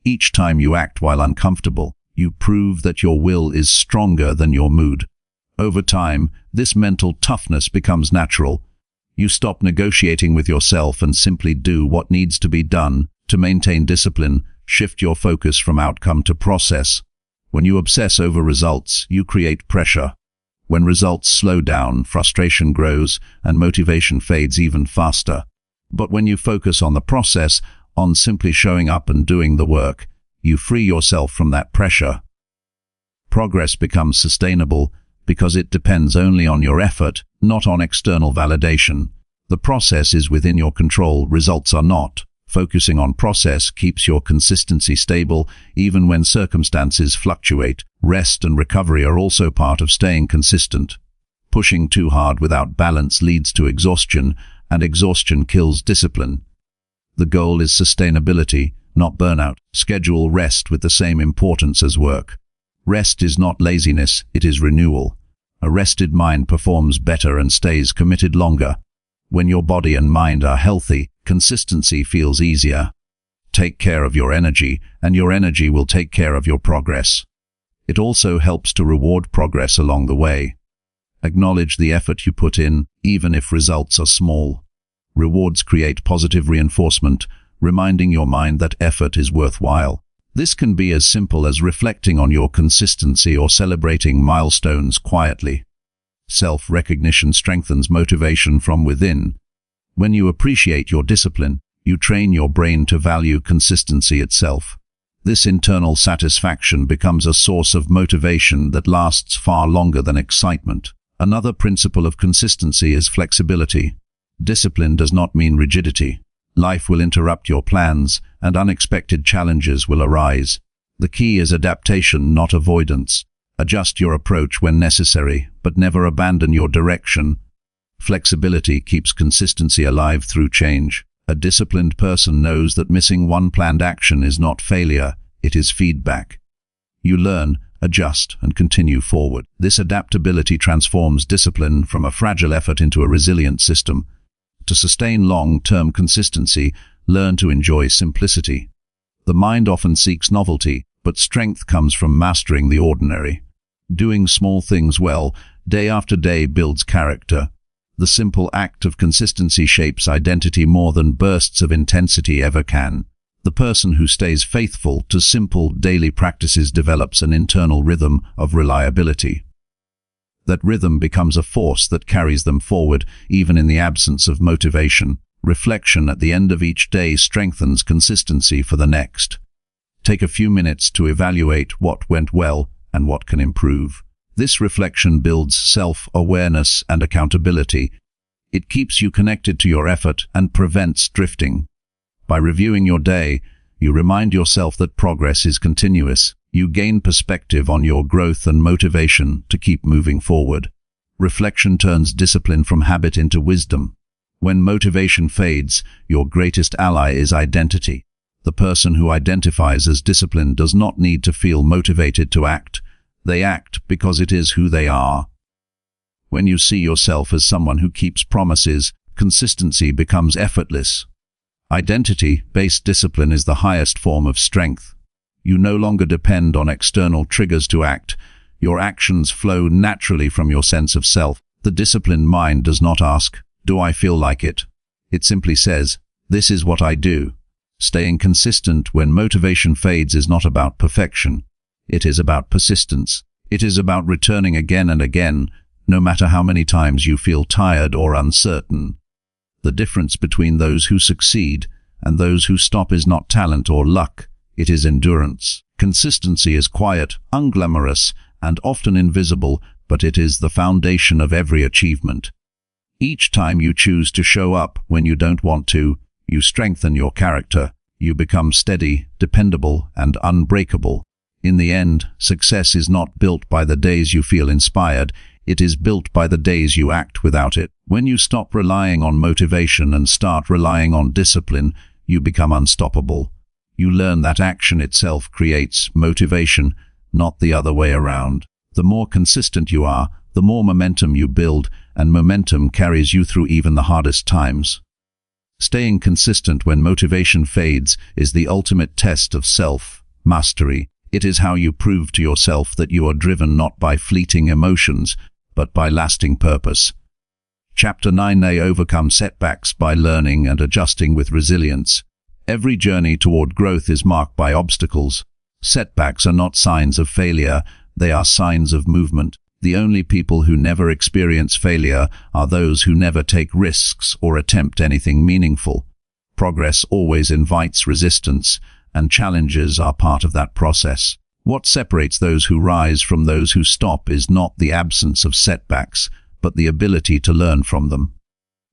Each time you act while uncomfortable, you prove that your will is stronger than your mood. Over time, this mental toughness becomes natural. You stop negotiating with yourself and simply do what needs to be done. To maintain discipline, shift your focus from outcome to process. When you obsess over results, you create pressure. When results slow down, frustration grows and motivation fades even faster. But when you focus on the process, on simply showing up and doing the work, you free yourself from that pressure. Progress becomes sustainable because it depends only on your effort, not on external validation. The process is within your control, results are not. Focusing on process keeps your consistency stable even when circumstances fluctuate. Rest and recovery are also part of staying consistent. Pushing too hard without balance leads to exhaustion, and exhaustion kills discipline. The goal is sustainability, not burnout. Schedule rest with the same importance as work. Rest is not laziness, it is renewal. A rested mind performs better and stays committed longer. When your body and mind are healthy, consistency feels easier. Take care of your energy, and your energy will take care of your progress. It also helps to reward progress along the way. Acknowledge the effort you put in, even if results are small. Rewards create positive reinforcement, reminding your mind that effort is worthwhile. This can be as simple as reflecting on your consistency or celebrating milestones quietly. Self-recognition strengthens motivation from within. When you appreciate your discipline, you train your brain to value consistency itself. This internal satisfaction becomes a source of motivation that lasts far longer than excitement. Another principle of consistency is flexibility. Discipline does not mean rigidity. Life will interrupt your plans, and unexpected challenges will arise. The key is adaptation, not avoidance. Adjust your approach when necessary, but never abandon your direction. Flexibility keeps consistency alive through change. A disciplined person knows that missing one planned action is not failure, it is feedback. You learn, adjust, and continue forward. This adaptability transforms discipline from a fragile effort into a resilient system. To sustain long-term consistency, learn to enjoy simplicity. The mind often seeks novelty, but strength comes from mastering the ordinary. Doing small things well, day after day, builds character. The simple act of consistency shapes identity more than bursts of intensity ever can. The person who stays faithful to simple daily practices develops an internal rhythm of reliability. That rhythm becomes a force that carries them forward, even in the absence of motivation. Reflection at the end of each day strengthens consistency for the next. Take a few minutes to evaluate what went well and what can improve. This reflection builds self-awareness and accountability. It keeps you connected to your effort and prevents drifting. By reviewing your day, you remind yourself that progress is continuous. You gain perspective on your growth and motivation to keep moving forward. Reflection turns discipline from habit into wisdom. When motivation fades, your greatest ally is identity. The person who identifies as disciplined does not need to feel motivated to act. They act because it is who they are. When you see yourself as someone who keeps promises, consistency becomes effortless. Identity-based discipline is the highest form of strength. You no longer depend on external triggers to act. Your actions flow naturally from your sense of self. The disciplined mind does not ask, "Do I feel like it?" It simply says, "This is what I do." Staying consistent when motivation fades is not about perfection. It is about persistence. It is about returning again and again, no matter how many times you feel tired or uncertain. The difference between those who succeed and those who stop is not talent or luck, it is endurance. Consistency is quiet, unglamorous, and often invisible, but it is the foundation of every achievement. Each time you choose to show up when you don't want to, you strengthen your character. You become steady, dependable, and unbreakable. In the end, success is not built by the days you feel inspired, it is built by the days you act without it. When you stop relying on motivation and start relying on discipline, you become unstoppable. You learn that action itself creates motivation, not the other way around. The more consistent you are, the more momentum you build, and momentum carries you through even the hardest times. Staying consistent when motivation fades is the ultimate test of self-mastery. It is how you prove to yourself that you are driven not by fleeting emotions, but by lasting purpose. Chapter 9. They overcome setbacks by learning and adjusting with resilience. Every journey toward growth is marked by obstacles. Setbacks are not signs of failure, they are signs of movement. The only people who never experience failure are those who never take risks or attempt anything meaningful. Progress always invites resistance, and challenges are part of that process. What separates those who rise from those who stop is not the absence of setbacks, but the ability to learn from them.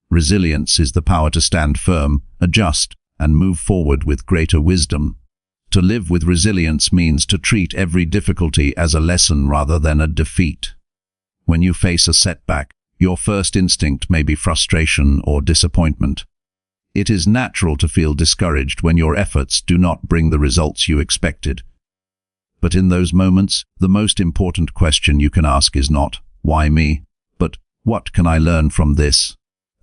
Resilience is the power to stand firm, adjust, and move forward with greater wisdom. To live with resilience means to treat every difficulty as a lesson rather than a defeat. When you face a setback, your first instinct may be frustration or disappointment. It is natural to feel discouraged when your efforts do not bring the results you expected. But in those moments, the most important question you can ask is not, "Why me?" but, "What can I learn from this?"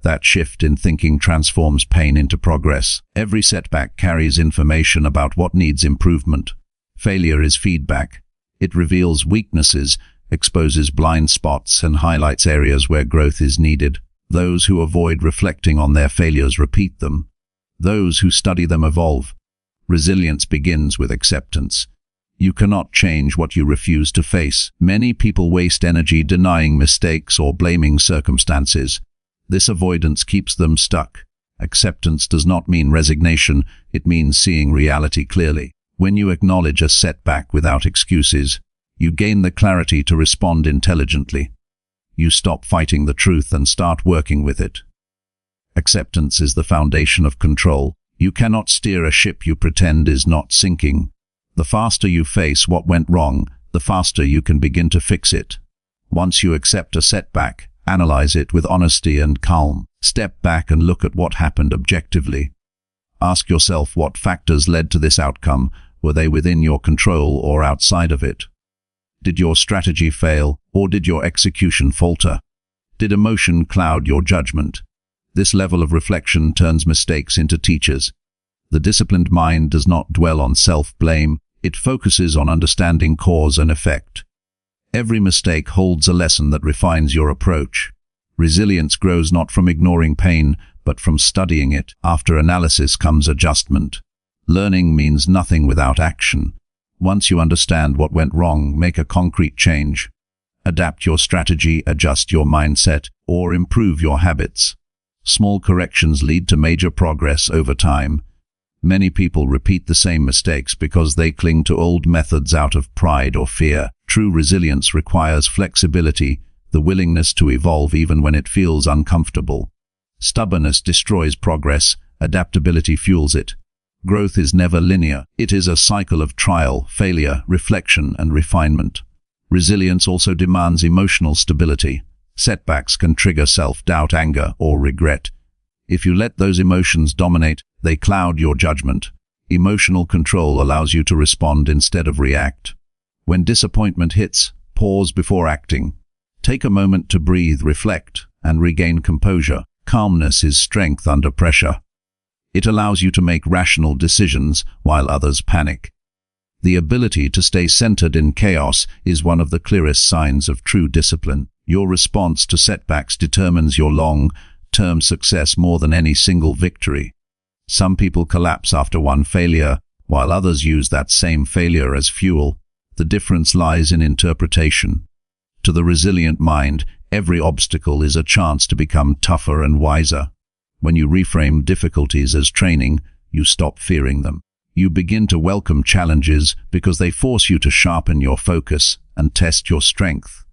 That shift in thinking transforms pain into progress. Every setback carries information about what needs improvement. Failure is feedback. It reveals weaknesses, exposes blind spots, and highlights areas where growth is needed. Those who avoid reflecting on their failures repeat them. Those who study them evolve. Resilience begins with acceptance. You cannot change what you refuse to face. Many people waste energy denying mistakes or blaming circumstances. This avoidance keeps them stuck. Acceptance does not mean resignation, it means seeing reality clearly. When you acknowledge a setback without excuses, you gain the clarity to respond intelligently. You stop fighting the truth and start working with it. Acceptance is the foundation of control. You cannot steer a ship you pretend is not sinking. The faster you face what went wrong, the faster you can begin to fix it. Once you accept a setback, analyze it with honesty and calm. Step back and look at what happened objectively. Ask yourself what factors led to this outcome. Were they within your control or outside of it? Did your strategy fail, or did your execution falter? Did emotion cloud your judgment? This level of reflection turns mistakes into teachers. The disciplined mind does not dwell on self-blame, it focuses on understanding cause and effect. Every mistake holds a lesson that refines your approach. Resilience grows not from ignoring pain, but from studying it. After analysis comes adjustment. Learning means nothing without action. Once you understand what went wrong, make a concrete change. Adapt your strategy, adjust your mindset, or improve your habits. Small corrections lead to major progress over time. Many people repeat the same mistakes because they cling to old methods out of pride or fear. True resilience requires flexibility, the willingness to evolve even when it feels uncomfortable. Stubbornness destroys progress, adaptability fuels it. Growth is never linear. It is a cycle of trial, failure, reflection, and refinement. Resilience also demands emotional stability. Setbacks can trigger self-doubt, anger, or regret. If you let those emotions dominate, they cloud your judgment. Emotional control allows you to respond instead of react. When disappointment hits, pause before acting. Take a moment to breathe, reflect, and regain composure. Calmness is strength under pressure. It allows you to make rational decisions while others panic. The ability to stay centered in chaos is one of the clearest signs of true discipline. Your response to setbacks determines your long-term success more than any single victory. Some people collapse after one failure, while others use that same failure as fuel. The difference lies in interpretation. To the resilient mind, every obstacle is a chance to become tougher and wiser. When you reframe difficulties as training, you stop fearing them. You begin to welcome challenges because they force you to sharpen your focus and test your strength.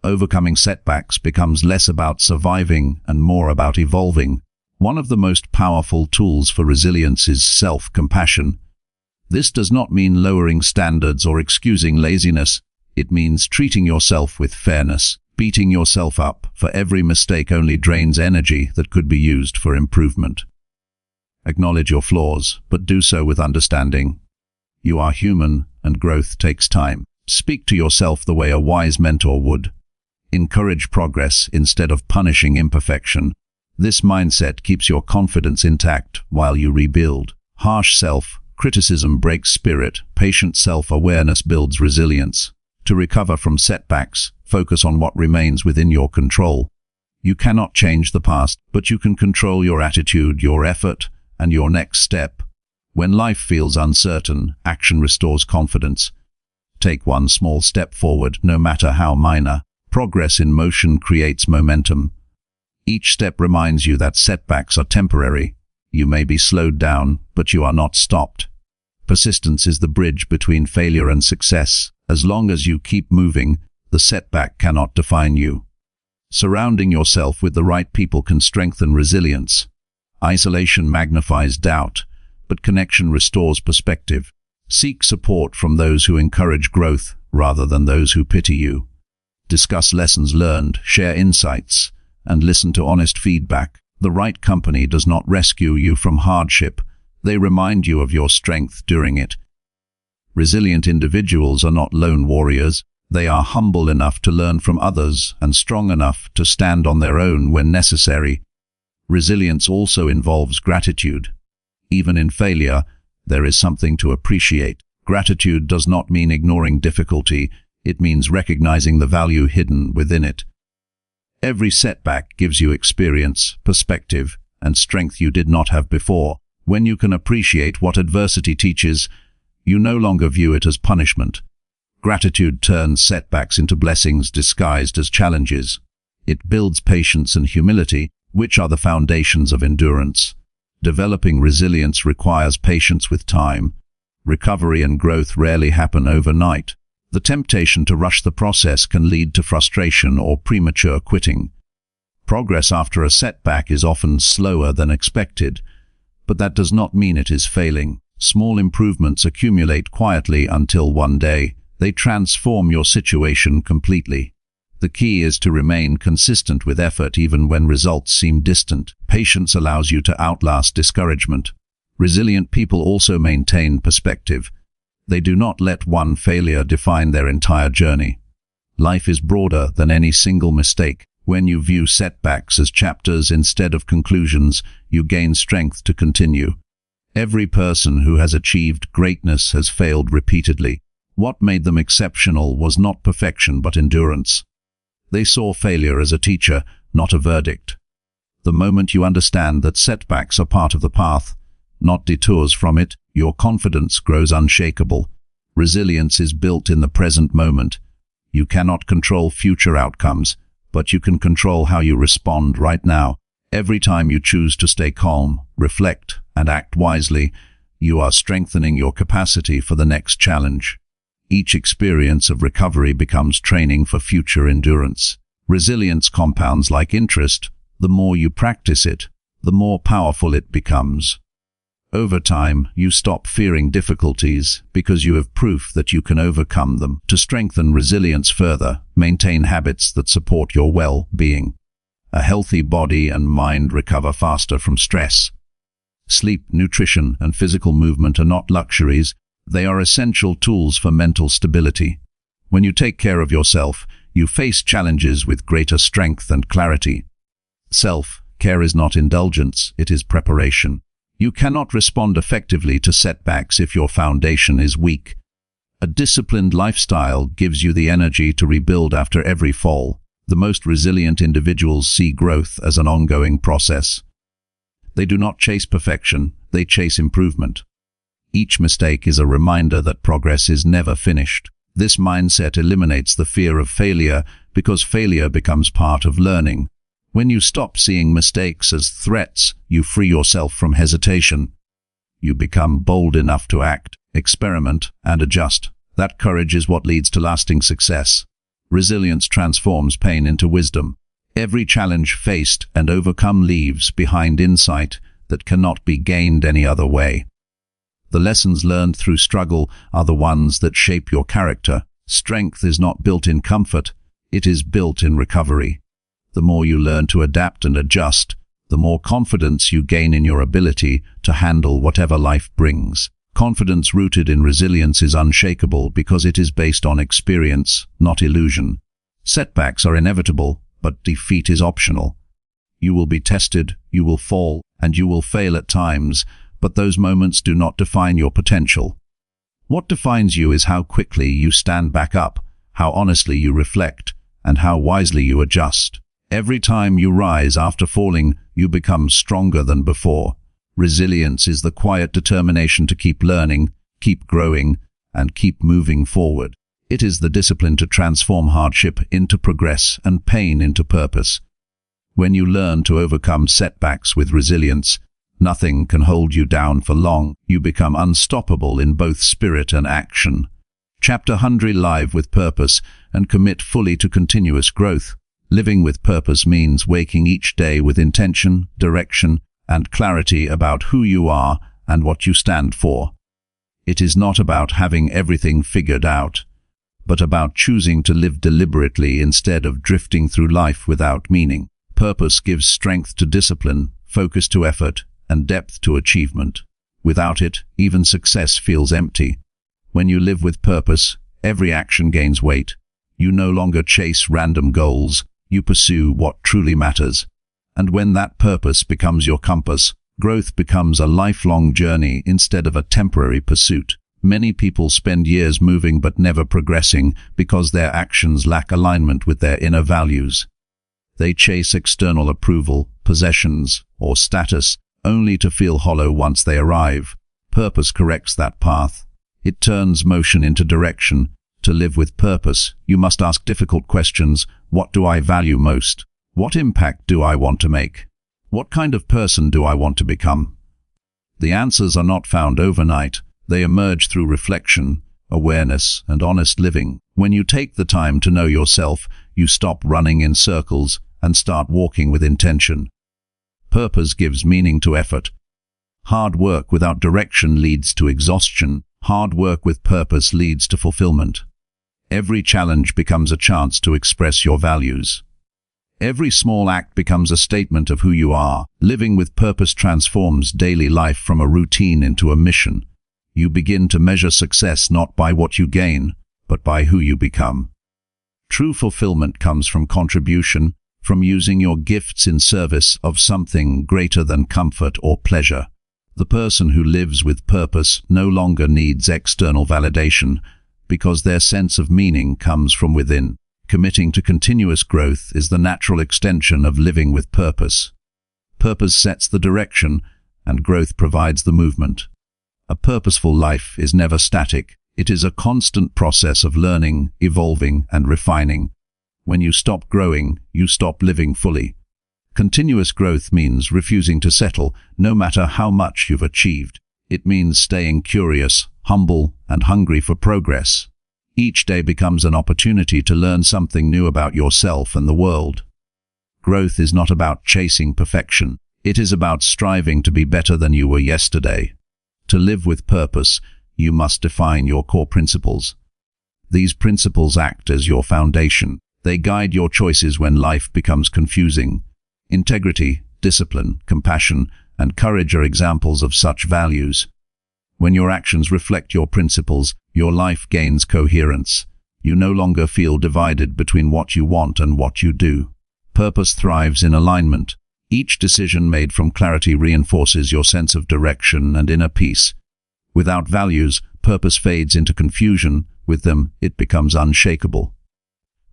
Overcoming setbacks becomes less about surviving and more about evolving. One of the most powerful tools for resilience is self-compassion. This does not mean lowering standards or excusing laziness. It means treating yourself with fairness. Beating yourself up for every mistake only drains energy that could be used for improvement. Acknowledge your flaws, but do so with understanding. You are human, and growth takes time. Speak to yourself the way a wise mentor would. Encourage progress instead of punishing imperfection. This mindset keeps your confidence intact while you rebuild. Harsh self-criticism breaks spirit. Patient self-awareness builds resilience. To recover from setbacks, focus on what remains within your control. You cannot change the past, but you can control your attitude, your effort, and your next step. When life feels uncertain, action restores confidence. Take one small step forward, no matter how minor. Progress in motion creates momentum. Each step reminds you that setbacks are temporary. You may be slowed down, but you are not stopped. Persistence is the bridge between failure and success. As long as you keep moving, the setback cannot define you. Surrounding yourself with the right people can strengthen resilience. Isolation magnifies doubt, but connection restores perspective. Seek support from those who encourage growth rather than those who pity you. Discuss lessons learned, share insights, and listen to honest feedback. The right company does not rescue you from hardship. They remind you of your strength during it. Resilient individuals are not lone warriors. They are humble enough to learn from others and strong enough to stand on their own when necessary. Resilience also involves gratitude. Even in failure, there is something to appreciate. Gratitude does not mean ignoring difficulty. It means recognizing the value hidden within it. Every setback gives you experience, perspective, and strength you did not have before. When you can appreciate what adversity teaches, you no longer view it as punishment. Gratitude turns setbacks into blessings disguised as challenges. It builds patience and humility, which are the foundations of endurance. Developing resilience requires patience with time. Recovery and growth rarely happen overnight. The temptation to rush the process can lead to frustration or premature quitting. Progress after a setback is often slower than expected, but that does not mean it is failing. Small improvements accumulate quietly until one day they transform your situation completely. The key is to remain consistent with effort even when results seem distant. Patience allows you to outlast discouragement. Resilient people also maintain perspective. They do not let one failure define their entire journey. Life is broader than any single mistake. When you view setbacks as chapters instead of conclusions, you gain strength to continue. Every person who has achieved greatness has failed repeatedly. What made them exceptional was not perfection but endurance. They saw failure as a teacher, not a verdict. The moment you understand that setbacks are part of the path, not detours from it, your confidence grows unshakable. Resilience is built in the present moment. You cannot control future outcomes, but you can control how you respond right now. Every time you choose to stay calm, reflect, and act wisely, you are strengthening your capacity for the next challenge. Each experience of recovery becomes training for future endurance. Resilience compounds like interest. The more you practice it, the more powerful it becomes. Over time, you stop fearing difficulties because you have proof that you can overcome them. To strengthen resilience further, maintain habits that support your well-being. A healthy body and mind recover faster from stress. Sleep, nutrition, and physical movement are not luxuries. They are essential tools for mental stability. When you take care of yourself, you face challenges with greater strength and clarity. Self-care is not indulgence, it is preparation. You cannot respond effectively to setbacks if your foundation is weak. A disciplined lifestyle gives you the energy to rebuild after every fall. The most resilient individuals see growth as an ongoing process. They do not chase perfection, they chase improvement. Each mistake is a reminder that progress is never finished. This mindset eliminates the fear of failure because failure becomes part of learning. When you stop seeing mistakes as threats, you free yourself from hesitation. You become bold enough to act, experiment, and adjust. That courage is what leads to lasting success. Resilience transforms pain into wisdom. Every challenge faced and overcome leaves behind insight that cannot be gained any other way. The lessons learned through struggle are the ones that shape your character. Strength is not built in comfort, it is built in recovery. The more you learn to adapt and adjust, the more confidence you gain in your ability to handle whatever life brings. Confidence rooted in resilience is unshakable because it is based on experience, not illusion. Setbacks are inevitable, but defeat is optional. You will be tested, you will fall, and you will fail at times, but those moments do not define your potential. What defines you is how quickly you stand back up, how honestly you reflect, and how wisely you adjust. Every time you rise after falling, you become stronger than before. Resilience is the quiet determination to keep learning, keep growing, and keep moving forward. It is the discipline to transform hardship into progress and pain into purpose. When you learn to overcome setbacks with resilience, nothing can hold you down for long. You become unstoppable in both spirit and action. Chapter 100. Live with purpose and commit fully to continuous growth. Living with purpose means waking each day with intention, direction, and clarity about who you are and what you stand for. It is not about having everything figured out, but about choosing to live deliberately instead of drifting through life without meaning. Purpose gives strength to discipline, focus to effort, and depth to achievement. Without it, even success feels empty. When you live with purpose, every action gains weight. You no longer chase random goals, you pursue what truly matters. And when that purpose becomes your compass, growth becomes a lifelong journey instead of a temporary pursuit. Many people spend years moving but never progressing because their actions lack alignment with their inner values. They chase external approval, possessions, or status, only to feel hollow once they arrive. Purpose corrects that path. It turns motion into direction. To live with purpose, you must ask difficult questions. What do I value most? What impact do I want to make? What kind of person do I want to become? The answers are not found overnight. They emerge through reflection, awareness, and honest living. When you take the time to know yourself, you stop running in circles and start walking with intention. Purpose gives meaning to effort. Hard work without direction leads to exhaustion. Hard work with purpose leads to fulfillment. Every challenge becomes a chance to express your values. Every small act becomes a statement of who you are. Living with purpose transforms daily life from a routine into a mission. You begin to measure success not by what you gain, but by who you become. True fulfillment comes from contribution, from using your gifts in service of something greater than comfort or pleasure. The person who lives with purpose no longer needs external validation because their sense of meaning comes from within. Committing to continuous growth is the natural extension of living with purpose. Purpose sets the direction, and growth provides the movement. A purposeful life is never static. It is a constant process of learning, evolving, and refining. When you stop growing, you stop living fully. Continuous growth means refusing to settle, no matter how much you've achieved. It means staying curious, humble, and hungry for progress. Each day becomes an opportunity to learn something new about yourself and the world. Growth is not about chasing perfection. It is about striving to be better than you were yesterday. To live with purpose, you must define your core principles. These principles act as your foundation. They guide your choices when life becomes confusing. Integrity, discipline, compassion, and courage are examples of such values. When your actions reflect your principles, your life gains coherence. You no longer feel divided between what you want and what you do. Purpose thrives in alignment. Each decision made from clarity reinforces your sense of direction and inner peace. Without values, purpose fades into confusion. With them, it becomes unshakable.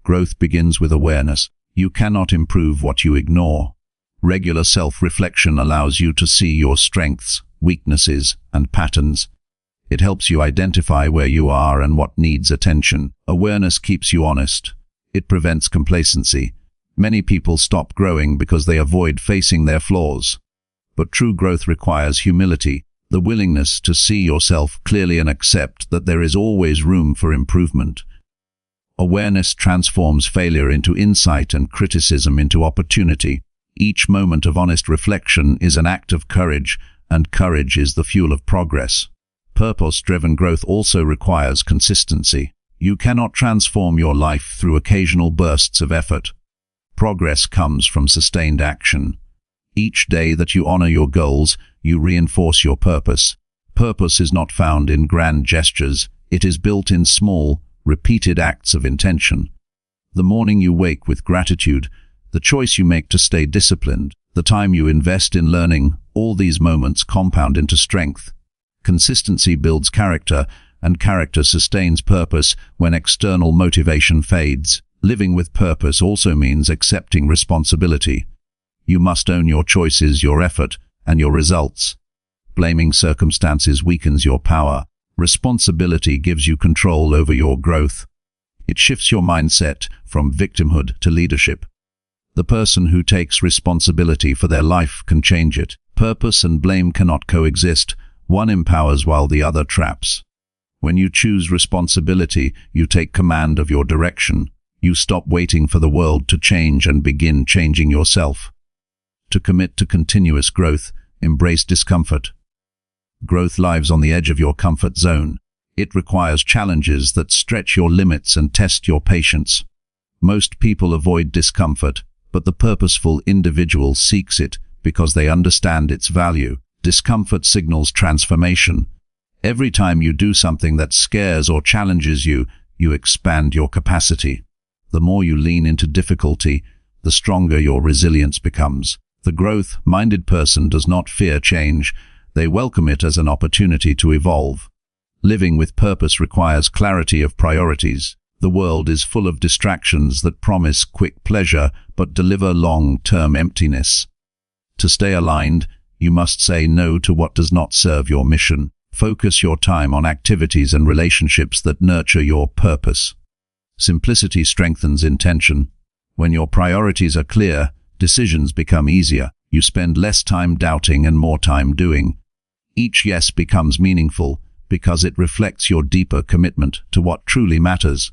Growth begins with awareness. You cannot improve what you ignore. Regular self-reflection allows you to see your strengths, weaknesses, and patterns. It helps you identify where you are and what needs attention. Awareness keeps you honest. It prevents complacency. Many people stop growing because they avoid facing their flaws. But true growth requires humility, the willingness to see yourself clearly and accept that there is always room for improvement. Awareness transforms failure into insight and criticism into opportunity. Each moment of honest reflection is an act of courage, and courage is the fuel of progress. Purpose-driven growth also requires consistency. You cannot transform your life through occasional bursts of effort. Progress comes from sustained action. Each day that you honor your goals, you reinforce your purpose. Purpose is not found in grand gestures. It is built in small, repeated acts of intention. The morning you wake with gratitude, the choice you make to stay disciplined, the time you invest in learning, all these moments compound into strength. Consistency builds character, and character sustains purpose when external motivation fades. Living with purpose also means accepting responsibility. You must own your choices, your effort, and your results. Blaming circumstances weakens your power. Responsibility gives you control over your growth. It shifts your mindset from victimhood to leadership. The person who takes responsibility for their life can change it. Purpose and blame cannot coexist. One empowers while the other traps. When you choose responsibility, you take command of your direction. You stop waiting for the world to change and begin changing yourself. To commit to continuous growth, embrace discomfort. Growth lives on the edge of your comfort zone. It requires challenges that stretch your limits and test your patience. Most people avoid discomfort, but the purposeful individual seeks it because they understand its value. Discomfort signals transformation. Every time you do something that scares or challenges you, you expand your capacity. The more you lean into difficulty, the stronger your resilience becomes. The growth-minded person does not fear change. They welcome it as an opportunity to evolve. Living with purpose requires clarity of priorities. The world is full of distractions that promise quick pleasure but deliver long-term emptiness. To stay aligned, you must say no to what does not serve your mission. Focus your time on activities and relationships that nurture your purpose. Simplicity strengthens intention. When your priorities are clear, decisions become easier. You spend less time doubting and more time doing. Each yes becomes meaningful because it reflects your deeper commitment to what truly matters.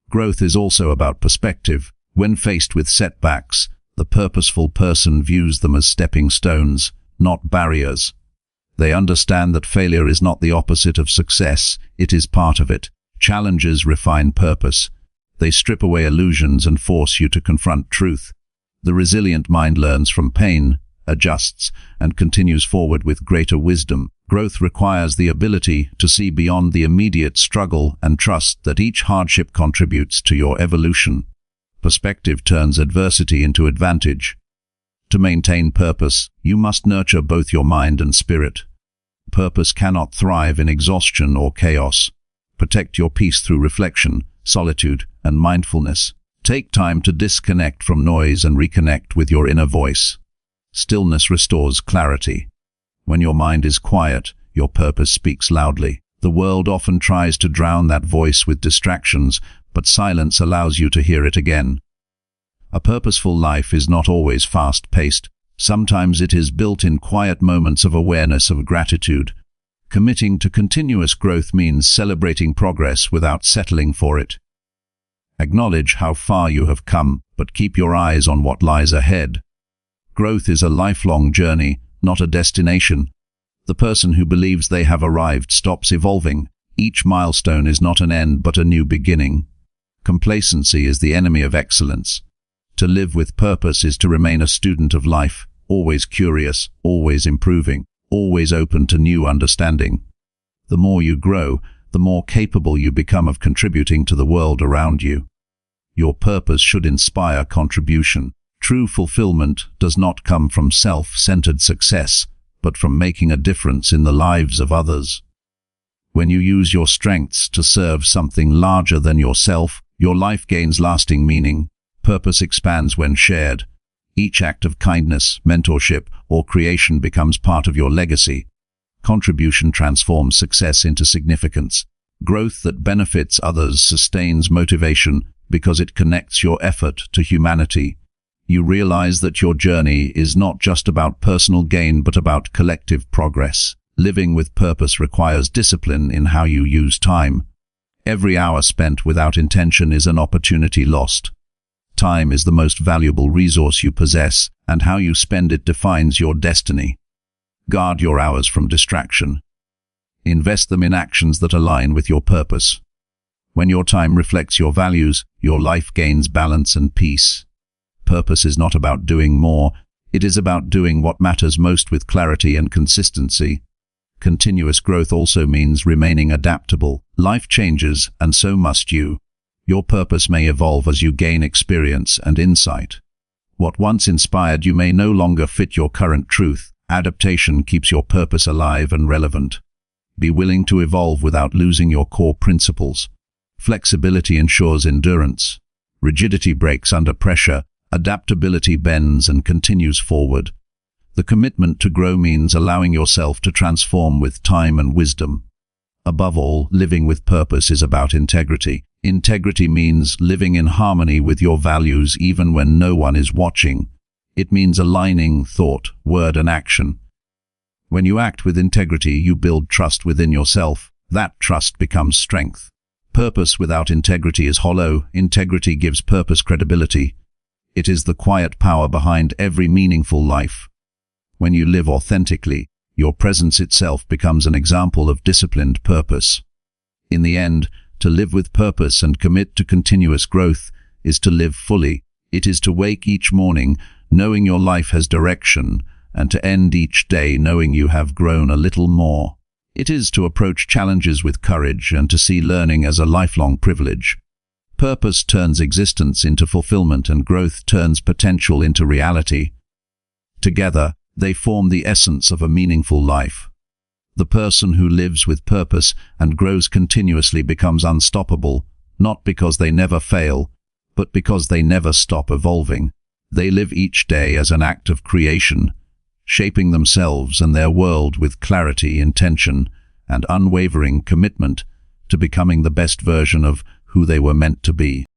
Growth is also about perspective. When faced with setbacks, the purposeful person views them as stepping stones, not barriers. They understand that failure is not the opposite of success, it is part of it. Challenges refine purpose. They strip away illusions and force you to confront truth. The resilient mind learns from pain, adjusts, and continues forward with greater wisdom. Growth requires the ability to see beyond the immediate struggle and trust that each hardship contributes to your evolution. Perspective turns adversity into advantage. To maintain purpose, you must nurture both your mind and spirit. Purpose cannot thrive in exhaustion or chaos. Protect your peace through reflection, solitude, and mindfulness. Take time to disconnect from noise and reconnect with your inner voice. Stillness restores clarity. When your mind is quiet, your purpose speaks loudly. The world often tries to drown that voice with distractions, but silence allows you to hear it again. A purposeful life is not always fast-paced. Sometimes it is built in quiet moments of awareness, of gratitude. Committing to continuous growth means celebrating progress without settling for it. Acknowledge how far you have come, but keep your eyes on what lies ahead. Growth is a lifelong journey, not a destination. The person who believes they have arrived stops evolving. Each milestone is not an end but a new beginning. Complacency is the enemy of excellence. To live with purpose is to remain a student of life, always curious, always improving, always open to new understanding. The more you grow, the more capable you become of contributing to the world around you. Your purpose should inspire contribution. True fulfillment does not come from self-centered success, but from making a difference in the lives of others. When you use your strengths to serve something larger than yourself, your life gains lasting meaning. Purpose expands when shared. Each act of kindness, mentorship, or creation becomes part of your legacy. Contribution transforms success into significance. Growth that benefits others sustains motivation because it connects your effort to humanity. You realize that your journey is not just about personal gain but about collective progress. Living with purpose requires discipline in how you use time. Every hour spent without intention is an opportunity lost. Time is the most valuable resource you possess, and how you spend it defines your destiny. Guard your hours from distraction. Invest them in actions that align with your purpose. When your time reflects your values, your life gains balance and peace. Purpose is not about doing more, it is about doing what matters most with clarity and consistency. Continuous growth also means remaining adaptable. Life changes, and so must you. Your purpose may evolve as you gain experience and insight. What once inspired you may no longer fit your current truth. Adaptation keeps your purpose alive and relevant. Be willing to evolve without losing your core principles. Flexibility ensures endurance. Rigidity breaks under pressure. Adaptability bends and continues forward. The commitment to grow means allowing yourself to transform with time and wisdom. Above all, living with purpose is about integrity. Integrity means living in harmony with your values even when no one is watching. It means aligning thought, word, and action. When you act with integrity, you build trust within yourself. That trust becomes strength. Purpose without integrity is hollow. Integrity gives purpose credibility. It is the quiet power behind every meaningful life. When you live authentically, your presence itself becomes an example of disciplined purpose. In the end, to live with purpose and commit to continuous growth is to live fully. It is to wake each morning knowing your life has direction, and to end each day knowing you have grown a little more. It is to approach challenges with courage and to see learning as a lifelong privilege. Purpose turns existence into fulfillment and growth turns potential into reality. Together, they form the essence of a meaningful life. The person who lives with purpose and grows continuously becomes unstoppable, not because they never fail, but because they never stop evolving. They live each day as an act of creation, shaping themselves and their world with clarity, intention, and unwavering commitment to becoming the best version of who they were meant to be.